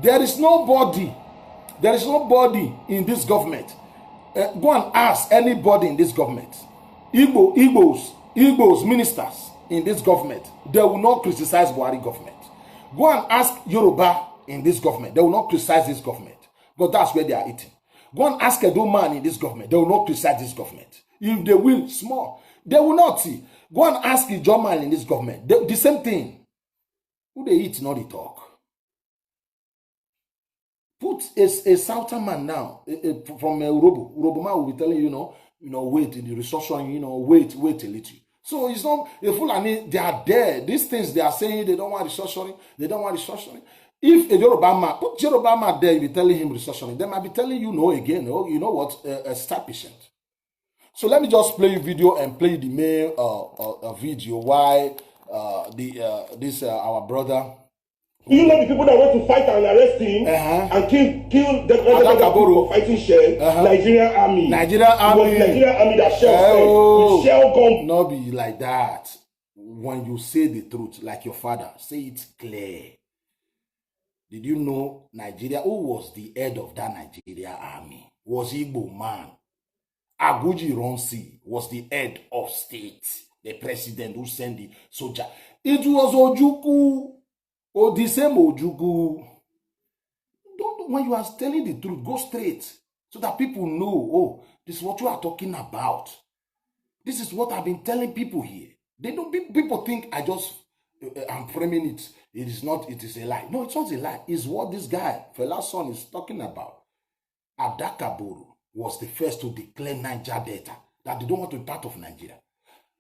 There is nobody in this government. Go and ask anybody in this government. Igbos ministers in this government, they will not criticize Buhari government. Go and ask Yoruba in this government, they will not criticize this government. But that's where they are eating. Go and ask Edo man in this government, they will not criticize this government. If they will, small, they will not see. Go and ask Ijo man in this government, the same thing. Who they eat, not they talk. Put a Southern man now from Urobo. Urobo man will be telling you, wait in the restructuring, wait a little. So it's not a Fulani, they are there. These things they are saying they don't want restructuring, they don't want restructuring. If a Yoruba man, put Yoruba man there, you be telling him restructuring, they might be telling you no again. You know what? Start patient. So let me just play a video and play the main video why this our brother. You know the people that went to fight and arrest him and kill the people fighting Shell, Nigerian army. Nigerian army that Shell with Shell gun. Not be like that. When you say the truth, like your father, say it clear. Did you know Nigeria? Who was the head of that Nigeria army? Was Igbo man. Aguji Ronsi was the head of state, the president who sent the soldier. It was Ojukwu. Or the same Ojukwu. Don't, when you are telling the truth, go straight so that people know, this is what you are talking about. This is what I've been telling people here. People think I'm framing it. It is a lie. No, it's not a lie. It's what this guy, Fela's son, is talking about. Adakaburu was the first to declare Niger Delta, that they don't want to be part of Nigeria.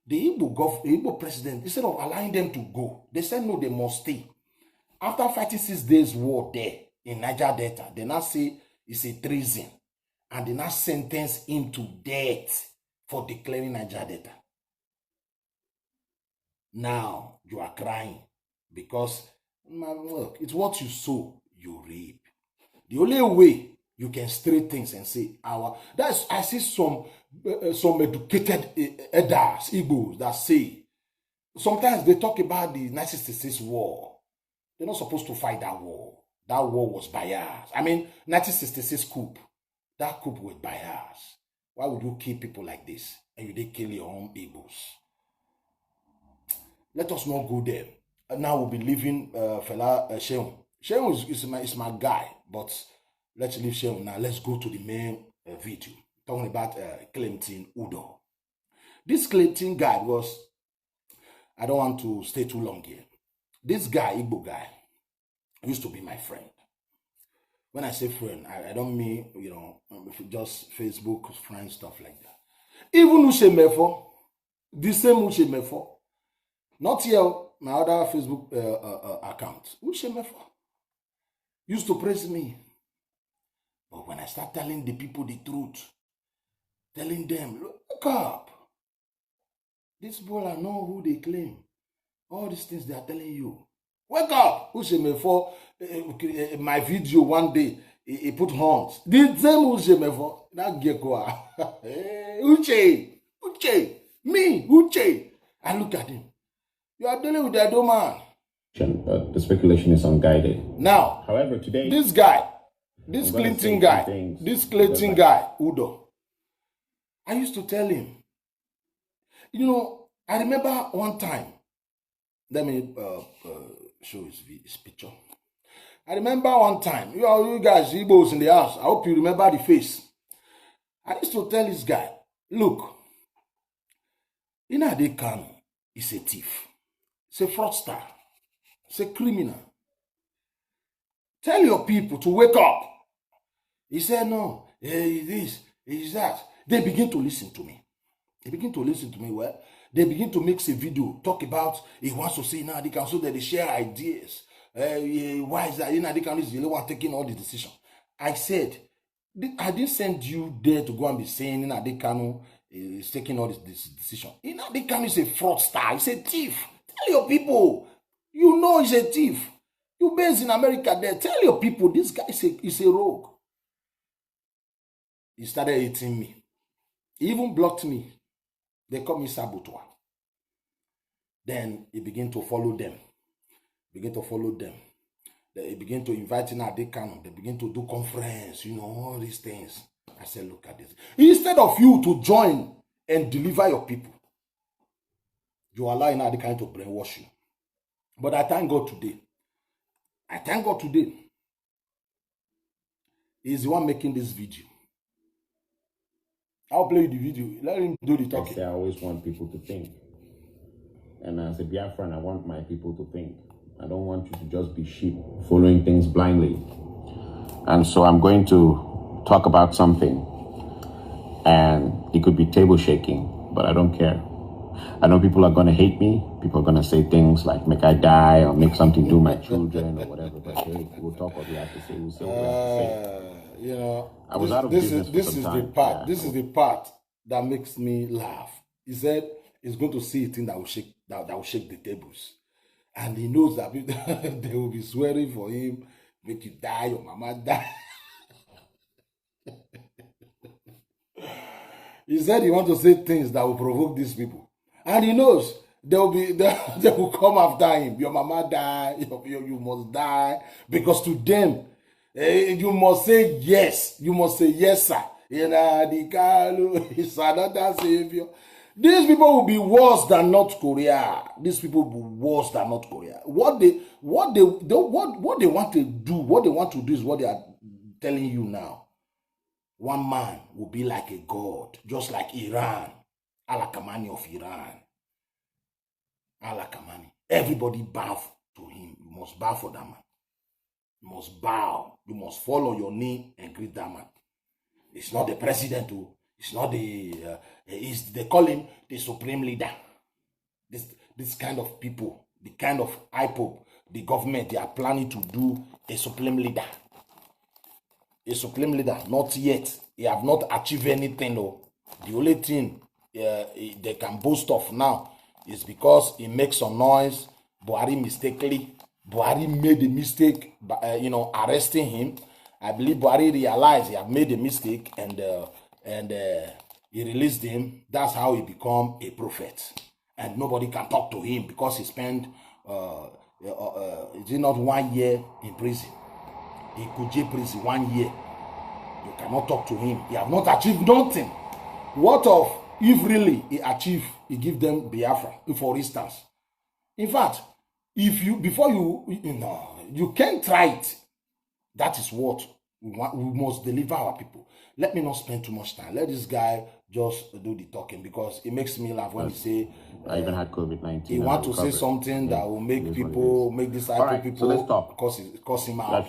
The Igbo president, instead of allowing them to go, they said no, they must stay. After fighting 6 days war there in Niger Delta, they now say it's a treason. And they now sentence him to death for declaring Niger Delta. Now you are crying because, look, it's what you sow, you reap. The only way you can straight things and say, I see some educated elders, Igbos, that say, sometimes they talk about the 1966 war. They're not supposed to fight that war. That war was biased. 1966 coup. That coup was biased. Why would you kill people like this? And you did kill your own Igbos. Let us not go there. Now we'll be leaving fella Sheun. Sheun is my guy, but let's leave Sheun now. Let's go to the main video. Talking about Clinton Udo. This Clinton guy was, I don't want to stay too long here. This guy, Igbo guy, used to be my friend. When I say friend, I don't mean, just Facebook friend stuff like that. Even Uche Mefo, the same Uche Mefo, not here, my other Facebook account, Uche Mefo, used to praise me. But when I start telling the people the truth, telling them, look up, these people I know who they claim. All these things they are telling you. Wake up! Ushemefo, my video one day, he put horns. The same Ushemefo, that Gekwa. Uche, me, Uche. I look at him. You are dealing with the Edo man. But the speculation is unguided. Now, however, today, this Clinton guy, Udo, I used to tell him, I remember one time. Let me show his picture. I remember one time, you guys, Igbos in the house, I hope you remember the face. I used to tell this guy, look, Nnamdi Kanu is a thief. He's a fraudster. He's a criminal. Tell your people to wake up. He said, no, he's this, he's that. They begin to listen to me. They begin to listen to me. Well, they begin to mix a video, talk about he wants to say now they can so that they share ideas. Why is that? They can is the only one taking all the decision. I said, I didn't send you there to go and be saying Nnamdi Kanu is taking all this decision. Nnamdi Kanu is a fraudster. He's a thief. Tell your people, you know he's a thief. You based in America there. Tell your people this guy is a rogue. He started hating me. He even blocked me. They call me Saboteur. Then he began to follow them. They begin to invite Nnamdi Kanu. They begin to do conference, all these things. I said, look at this. Instead of you to join and deliver your people, you allow Nnamdi Kanu to brainwash you. But I thank God today. He's the one making this video. I'll play the video. Let him do the talking. I always want people to think. And as a Biafran, I want my people to think. I don't want you to just be sheep following things blindly. And so I'm going to talk about something. And it could be table shaking, but I don't care. I know people are going to hate me. People are going to say things like, make I die or make something do my children or whatever. But hey, we'll talk what we have to say. We'll say what we have to say. I was out of business for some time. This is the part that makes me laugh. He said he's going to see a thing that will shake the tables. And he knows that they will be swearing for him, make you die, your mama die. He said he wants to say things that will provoke these people. And he knows they will come after him. Your mama die, you must die. Because to them, you must say yes. You must say yes, sir. Nnamdi Kanu is another savior. These people will be worse than North Korea. These people will be worse than North Korea. What they want to do is what they are telling you now. One man will be like a god, just like Iran. Al-Kamani of Iran. Al-Kamani. Everybody bow to him. You must bow for that man. You must bow. You must fall on your knee and greet that man. It's not the president who. It's not they call him the supreme leader. This kind of people, the kind of IPOB, the government, they are planning to do a supreme leader. A supreme leader, not yet. They have not achieved anything. No. The only thing they can boast of now is because he makes some noise. Buhari made a mistake by, arresting him. I believe Buhari realized he had made a mistake and he released him. That's how he become a prophet. And nobody can talk to him because he spent, is it not 1 year in prison? In Kuje prison, 1 year. You cannot talk to him. He have not achieved nothing. What of if really he achieve, he give them Biafra, for instance. In fact, you can't try it. That is what we must deliver our people. Let me not spend too much time. Let this guy just do the talking because it makes me laugh when he say I even had COVID-19. He want to say something that will make people, make this type of people, so let's talk. Cause him out.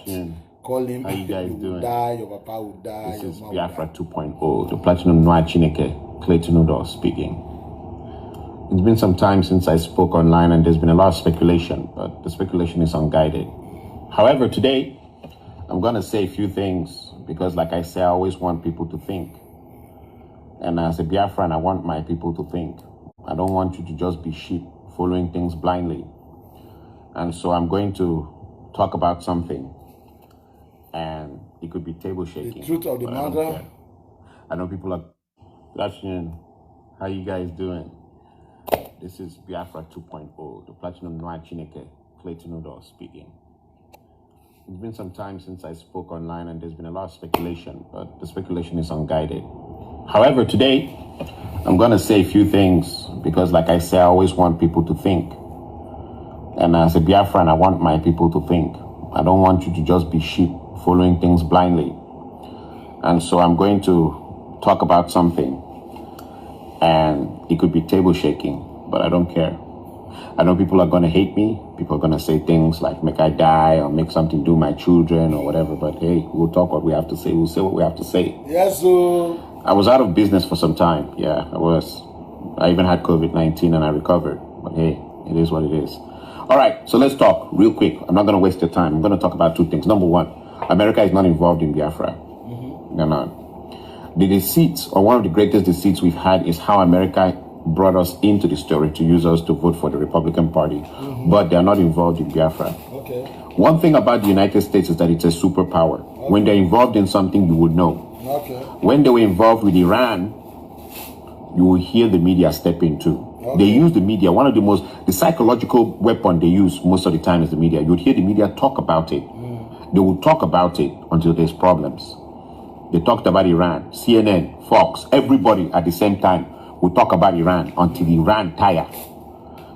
Call him. How you guys doing? Die, your papa will die. This is Biafra 2.0, the Platinum Noir Chineke, Clayton Udo speaking. It's been some time since I spoke online and there's been a lot of speculation, but the speculation is unguided. However, today, I'm going to say a few things because, like I say, I always want people to think. And as a Biafran, I want my people to think. I don't want you to just be sheep following things blindly. And so I'm going to talk about something. And it could be table shaking. The truth of the matter. I know people are asking, how you guys doing? This is Biafra 2.0, the Platinum Noir Chineke, Clayton Udo speaking. It's been some time since I spoke online and there's been a lot of speculation, but the speculation is unguided. However, today, I'm going to say a few things because, like I say, I always want people to think. And as a Biafran, I want my people to think. I don't want you to just be sheep following things blindly. And so I'm going to talk about something. And it could be table shaking, but I don't care. I know people are going to hate me. People are going to say things like, make I die or make something do my children or whatever. But hey, we'll talk what we have to say. We'll say what we have to say. Yes, sir. I was out of business for some time. Yeah, I was. I even had COVID-19 and I recovered. But hey, it is what it is. All right, so let's talk real quick. I'm not going to waste your time. I'm going to talk about two things. Number one, America is not involved in Biafra. They're not. The deceit, or one of the greatest deceits we've had, is how America brought us into the story to use us to vote for the Republican Party. But they're not involved in Biafra. Okay. One thing about the United States is that it's a superpower. Okay. When they're involved in something, you would know. Okay. When they were involved with Iran, you will hear the media step in too. Okay. They use the media. One of the psychological weapon they use most of the time is the media. You would hear the media talk about it. They will talk about it until there's problems. They talked about Iran, CNN, Fox, everybody at the same time will talk about Iran until Iran tire.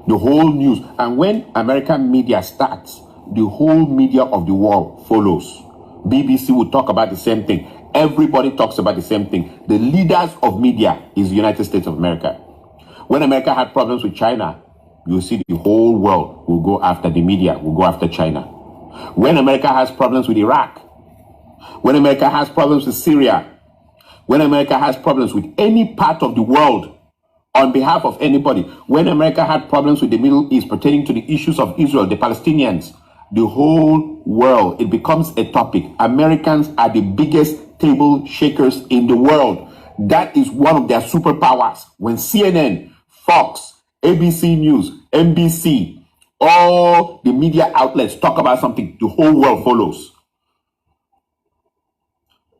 The whole news. And when American media starts, the whole media of the world follows. BBC will talk about the same thing. Everybody talks about the same thing. The leaders of media is the United States of America. When America had problems with China, you see the whole world will go after the media, will go after China. When America has problems with Iraq, when America has problems with Syria, when America has problems with any part of the world on behalf of anybody, when America had problems with the Middle East pertaining to the issues of Israel, the Palestinians, the whole world, it becomes a topic. Americans are the biggest table shakers in the world. That is one of their superpowers. When CNN, Fox, ABC News, NBC, all the media outlets talk about something, the whole world follows.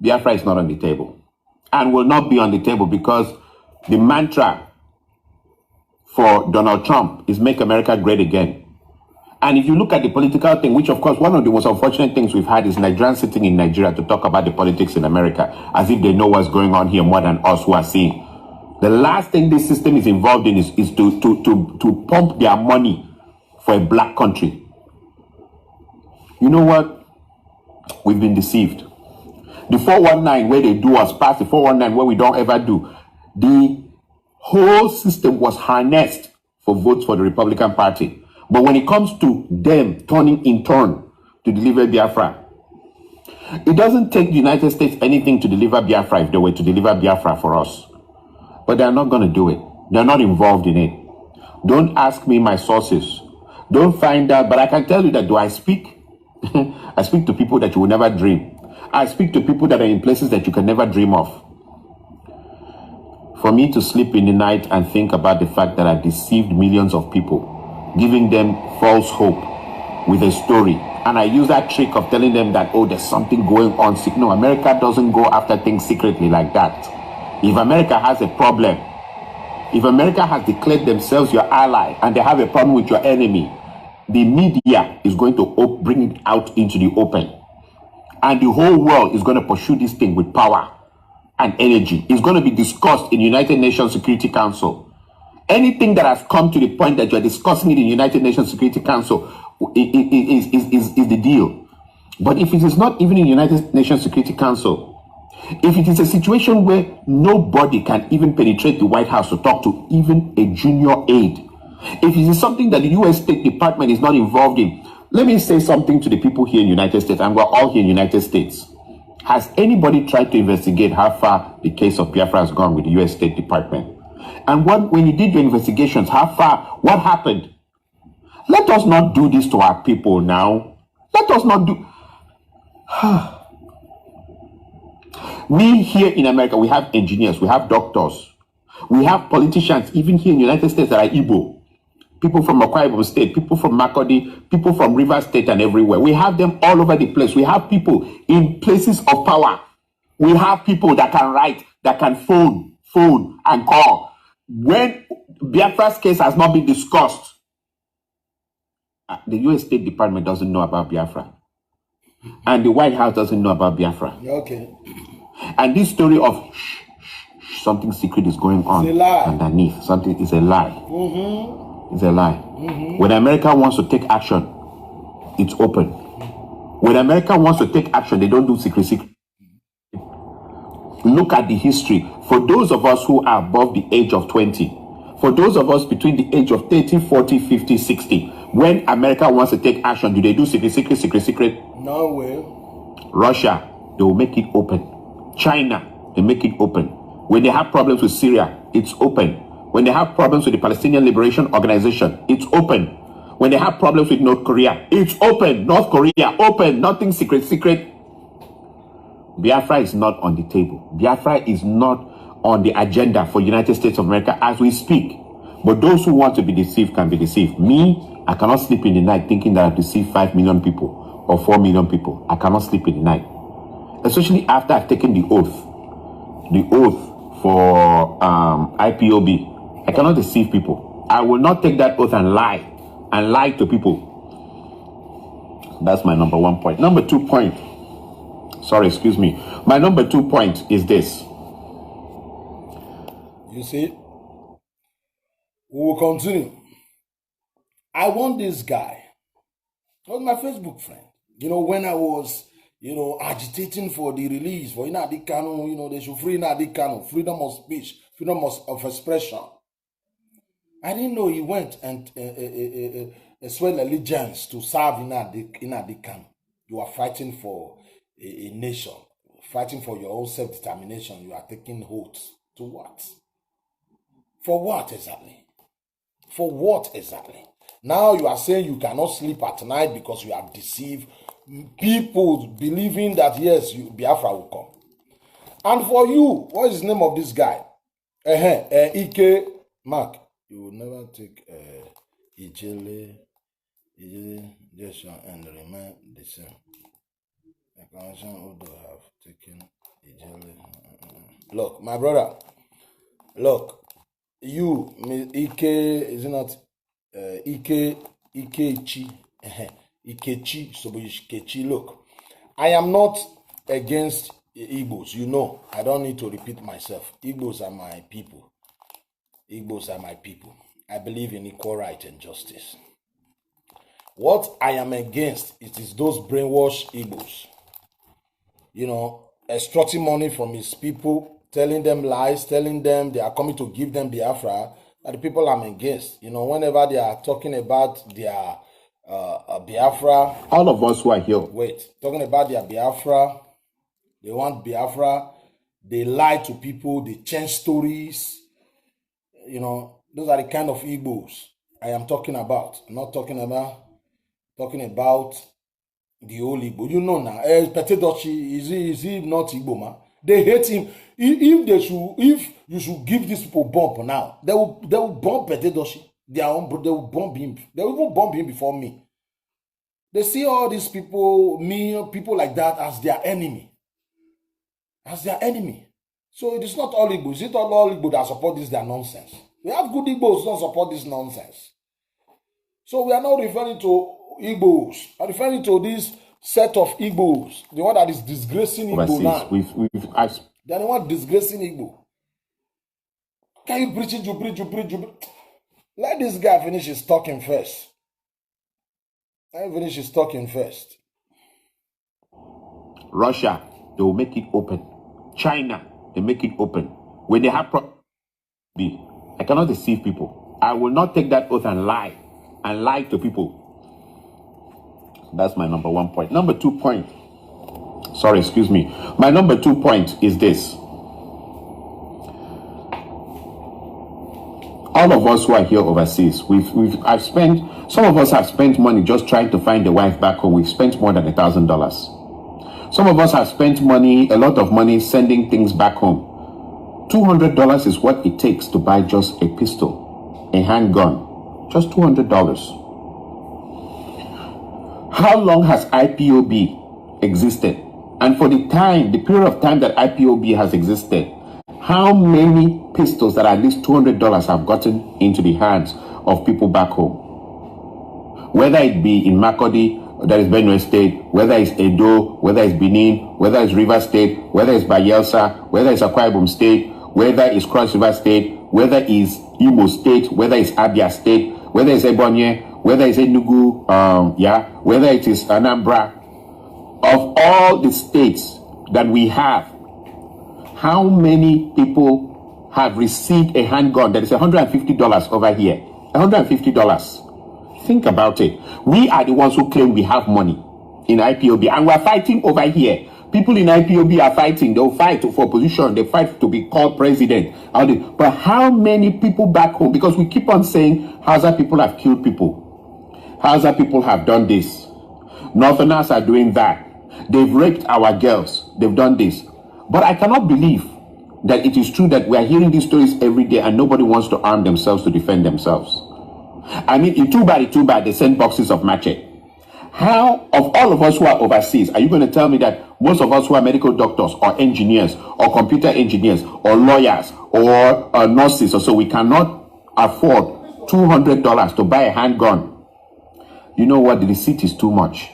Biafra is not on the table and will not be on the table because the mantra for Donald Trump is make America great again. And if you look at the political thing, which of course one of the most unfortunate things we've had is Nigerians sitting in Nigeria to talk about the politics in America as if they know what's going on here more than us who are seeing. The last thing this system is involved in is to pump their money for a black country. You know what? We've been deceived. The 419 where they do us past the 419 where we don't ever do. The whole system was harnessed for votes for the Republican Party. But when it comes to them turning in turn to deliver Biafra, it doesn't take the United States anything to deliver Biafra if they were to deliver Biafra for us. But they're not going to do it. They're not involved in it. Don't ask me my sources. Don't find out. But I can tell you that do I speak? I speak to people that you will never dream. I speak to people that are in places that you can never dream of. For me to sleep in the night and think about the fact that I've deceived millions of people, giving them false hope with a story. And I use that trick of telling them that, oh, there's something going on. No, America doesn't go after things secretly like that. If America has a problem, if America has declared themselves your ally and they have a problem with your enemy, the media is going to bring it out into the open. And the whole world is going to pursue this thing with power and energy. It's going to be discussed in the United Nations Security Council. Anything that has come to the point that you're discussing it in the United Nations Security Council is the deal. But if it is not even in the United Nations Security Council, if it is a situation where nobody can even penetrate the White House to talk to even a junior aide, if it is something that the U.S. State Department is not involved in, let me say something to the people here in the United States, and we're all here in the United States. Has anybody tried to investigate how far the case of Biafra has gone with the U.S. State Department? And when you did your investigations, what happened? Let us not do this to our people now. Let us not do... We here in America, we have engineers, we have doctors, we have politicians, even here in the United States that are Igbo. People from Akwa Ibom State, people from Makurdi, people from Rivers State and everywhere. We have them all over the place. We have people in places of power. We have people that can write, that can phone and call. When Biafra's case has not been discussed, the U.S. State Department doesn't know about Biafra. And the White House doesn't know about Biafra. Okay. And this story of something secret is going on underneath. Something is a lie. It's a lie. When America wants to take action, it's open. When America wants to take action, they don't do secret. Look at the history. For those of us who are above the age of 20, for those of us between the age of 30, 40, 50, 60, when America wants to take action, do they do secret? No way. Russia, they will make it open. China, they make it open. When they have problems with Syria, it's open. When they have problems with the Palestinian Liberation Organization, it's open. When they have problems with North Korea, it's open. North Korea, open. Nothing secret. Biafra is not on the table. Biafra is not on the agenda for United States of America as we speak. But those who want to be deceived can be deceived. Me, I cannot sleep in the night thinking that I've deceived 5 million people or 4 million people. I cannot sleep in the night. Especially after I've taken the oath for IPOB. I cannot deceive people. I will not take that oath and lie to people. That's my number 1 point. Number 2 point. Sorry, excuse me. My number 2 point is this. You see, we will continue. I want this guy. He was my Facebook friend. When I was, agitating for the release for Nnamdi Kanu, they should free Nnamdi Kanu, freedom of speech, freedom of expression. I didn't know he went and swore allegiance to serve Nnamdi Kanu. You are fighting for a nation, fighting for your own self-determination. You are taking oaths to what? For what exactly? For what exactly? Now you are saying you cannot sleep at night because you have deceived people believing that yes, Biafra will come. And for you, what is the name of this guy? Ike Mark. You will never take Ijele and remain the same. The convention would have taken Ijele. Look, my brother. Look. You, Ike, is it not Ikechi? Ikechi, so Ikechi. Look, I am not against Igbos. I don't need to repeat myself. Igbos are my people. Igbos are my people. I believe in equal right and justice. What I am against is those brainwashed Igbos. Extracting money from his people, telling them lies, telling them they are coming to give them Biafra, are the people I'm against. Whenever they are talking about their Biafra. All of us who are here. Wait, talking about their Biafra, they want Biafra, they lie to people, they change stories. Those are the kind of Igbos I am talking about. I'm not talking about the old Igbo. Now, Petedochi, is he not Igbo, man? They hate him. If you should give these people bomb now, they will bomb Petedoshi. They will bomb him. They will even bomb him before me. They see all these people, people like that as their enemy. So it is not all Igbo. Is it all Igbo that support this their nonsense? We have good Igbos who don't support this nonsense. So we are not referring to Igbos. We are referring to this set of Igbos, the one that is disgracing Igbo land. They are the one disgracing Igbo. Can you preach it? You preach. Let this guy finish his talking first. Russia, they will make it open. China, they make it open. When they have I cannot deceive people. I will not take that oath and lie to people. That's my number 1 point. Number 2 point. Sorry, excuse me. My number 2 point is this. All of us who are here overseas, some of us have spent money just trying to find a wife back home. We've spent more than $1,000. Some of us have spent a lot of money sending things back home. $200 is what it takes to buy just a pistol, a handgun. Just $200. How long has IPOB existed? And for the period of time that IPOB has existed, how many pistols that are at least $200 have gotten into the hands of people back home? Whether it be in Makurdi, that is Benue State, whether it's Edo, whether it's Benin, whether it's River State, whether it's Bayelsa, whether it's Akwa Ibom State, whether it's Cross River State, whether it's Imo State, whether it's Abia State, whether it's Ebonyi, whether it's Enugu, whether it is Anambra. Of all the states that we have, how many people have received a handgun that is $150 over here? $150. Think about it. We are the ones who claim we have money in IPOB, and we're fighting over here People in IPOB are fighting. They'll fight for position. They fight to be called president. But how many people back home? Because we keep on saying Hausa people have killed people. Hausa people have done this. Northerners are doing that. They've raped our girls. They've done this. But I cannot believe that it is true that we are hearing these stories every day and nobody wants to arm themselves to defend themselves. I mean, in too bad, they send boxes of machete. How, of all of us who are overseas, are you going to tell me that most of us who are medical doctors or engineers or computer engineers or lawyers or nurses or so, we cannot afford $200 to buy a handgun? You know what? The receipt is too much.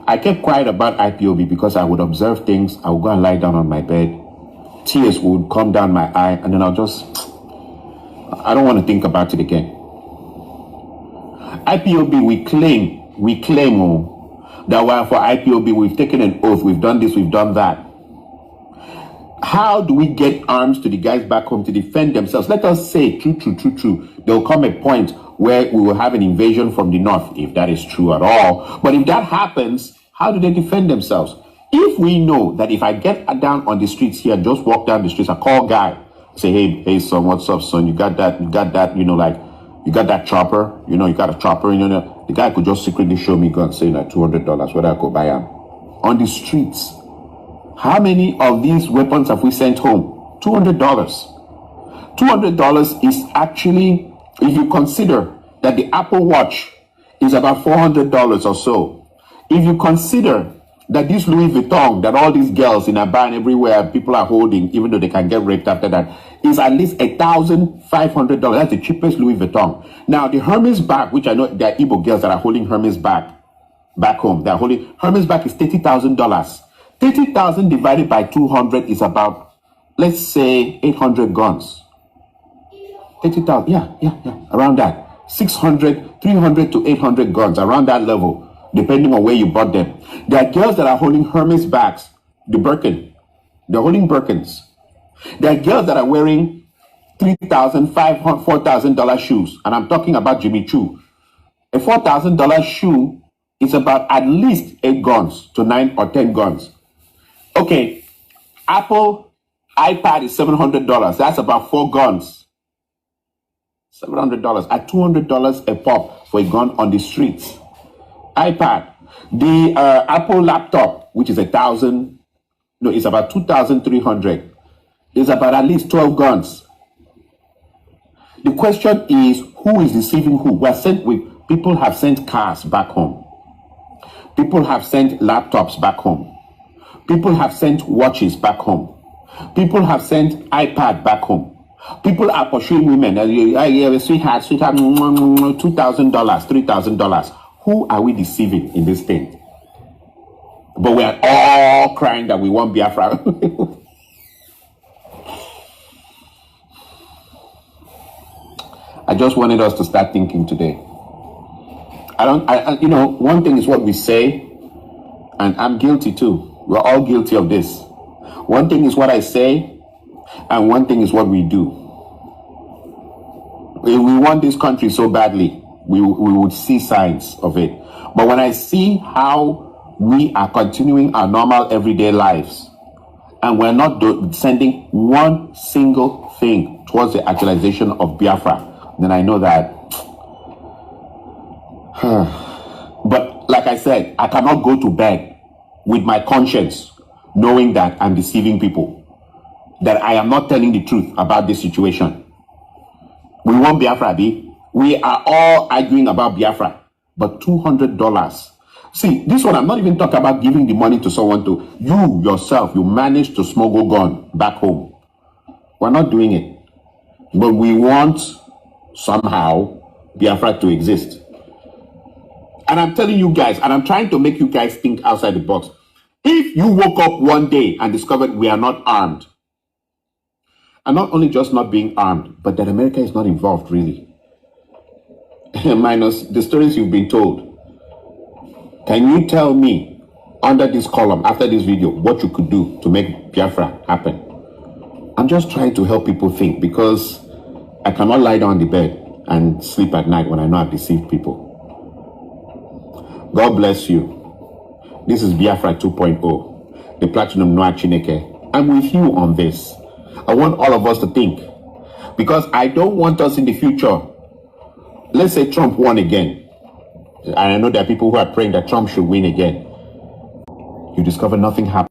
I kept quiet about IPOB because I would observe things. I would go and lie down on my bed. Tears would come down my eye, and then I don't want to think about it again. IPOB, we claim that while for IPOB, we've taken an oath, we've done this, we've done that. How do we get arms to the guys back home to defend themselves? Let us say, true. There will come a point where we will have an invasion from the north, if that is true at all. But if that happens, how do they defend themselves? If we know that if I get down on the streets here, just walk down the streets, I call guy, say, hey son, what's up, son? You got that, like, you got that chopper, you got a chopper, the guy could just secretly show me gun, say like $200, whether I could buy them. On the streets, how many of these weapons have we sent home? $200. $200 is actually, if you consider that the Apple Watch is about $400 or so, if you consider that this Louis Vuitton that all these girls in Aba and everywhere people are holding, even though they can get raped after that, is at least $1,500. That's the cheapest Louis Vuitton. Now, the Hermes bag, which I know there are Igbo girls that are holding Hermes bag back home. They're holding Hermes bag is $30,000. 30,000 divided by 200 is about, let's say, 800 guns. 30,000, yeah, around that. 300 to 800 guns, around that level, depending on where you bought them. There are girls that are holding Hermes bags, the Birkin. They're holding Birkins. There are girls that are wearing $3,000, $500, $4,000 shoes. And I'm talking about Jimmy Choo. A $4,000 shoe is about at least 8 guns to 9 or 10 guns. Okay, Apple iPad is $700. That's about 4 guns. $700 at $200 a pop for a gun on the streets. iPad, the Apple laptop, which is it's about 2,300. Is about at least 12 guns. The question is, who is deceiving who? People have sent cars back home. People have sent laptops back home. People have sent watches back home. People have sent iPad back home. People are pursuing women. Sweetheart, $2,000, $3,000. Who are we deceiving in this thing? But we are all crying that we want Biafra. I just wanted us to start thinking today. One thing is what we say, and I'm guilty too. We're all guilty of this. One thing is what I say, and one thing is what we do. If we want this country so badly, we would see signs of it. But when I see how we are continuing our normal everyday lives, and we're not sending one single thing towards the actualization of Biafra, then I know that. But like I said, I cannot go to bed with my conscience knowing that I'm deceiving people, that I am not telling the truth about this situation. We want Biafra, B. We are all arguing about Biafra, but $200. See, this one, I'm not even talking about giving the money to someone you yourself, you managed to smuggle gun back home. We're not doing it. But we want somehow Biafra to exist. And I'm telling you guys, and I'm trying to make you guys think outside the box. If you woke up one day and discovered we are not armed, and not only just not being armed, but that America is not involved really, minus the stories you've been told, can you tell me under this column, after this video, what you could do to make Biafra happen? I'm just trying to help people think, because I cannot lie down in the bed and sleep at night when I know I've deceived people. God bless you. This is Biafra 2.0, the Platinum Noir Chineke. I'm with you on this. I want all of us to think, because I don't want us in the future. Let's say Trump won again. I know there are people who are praying that Trump should win again. You discover nothing happened.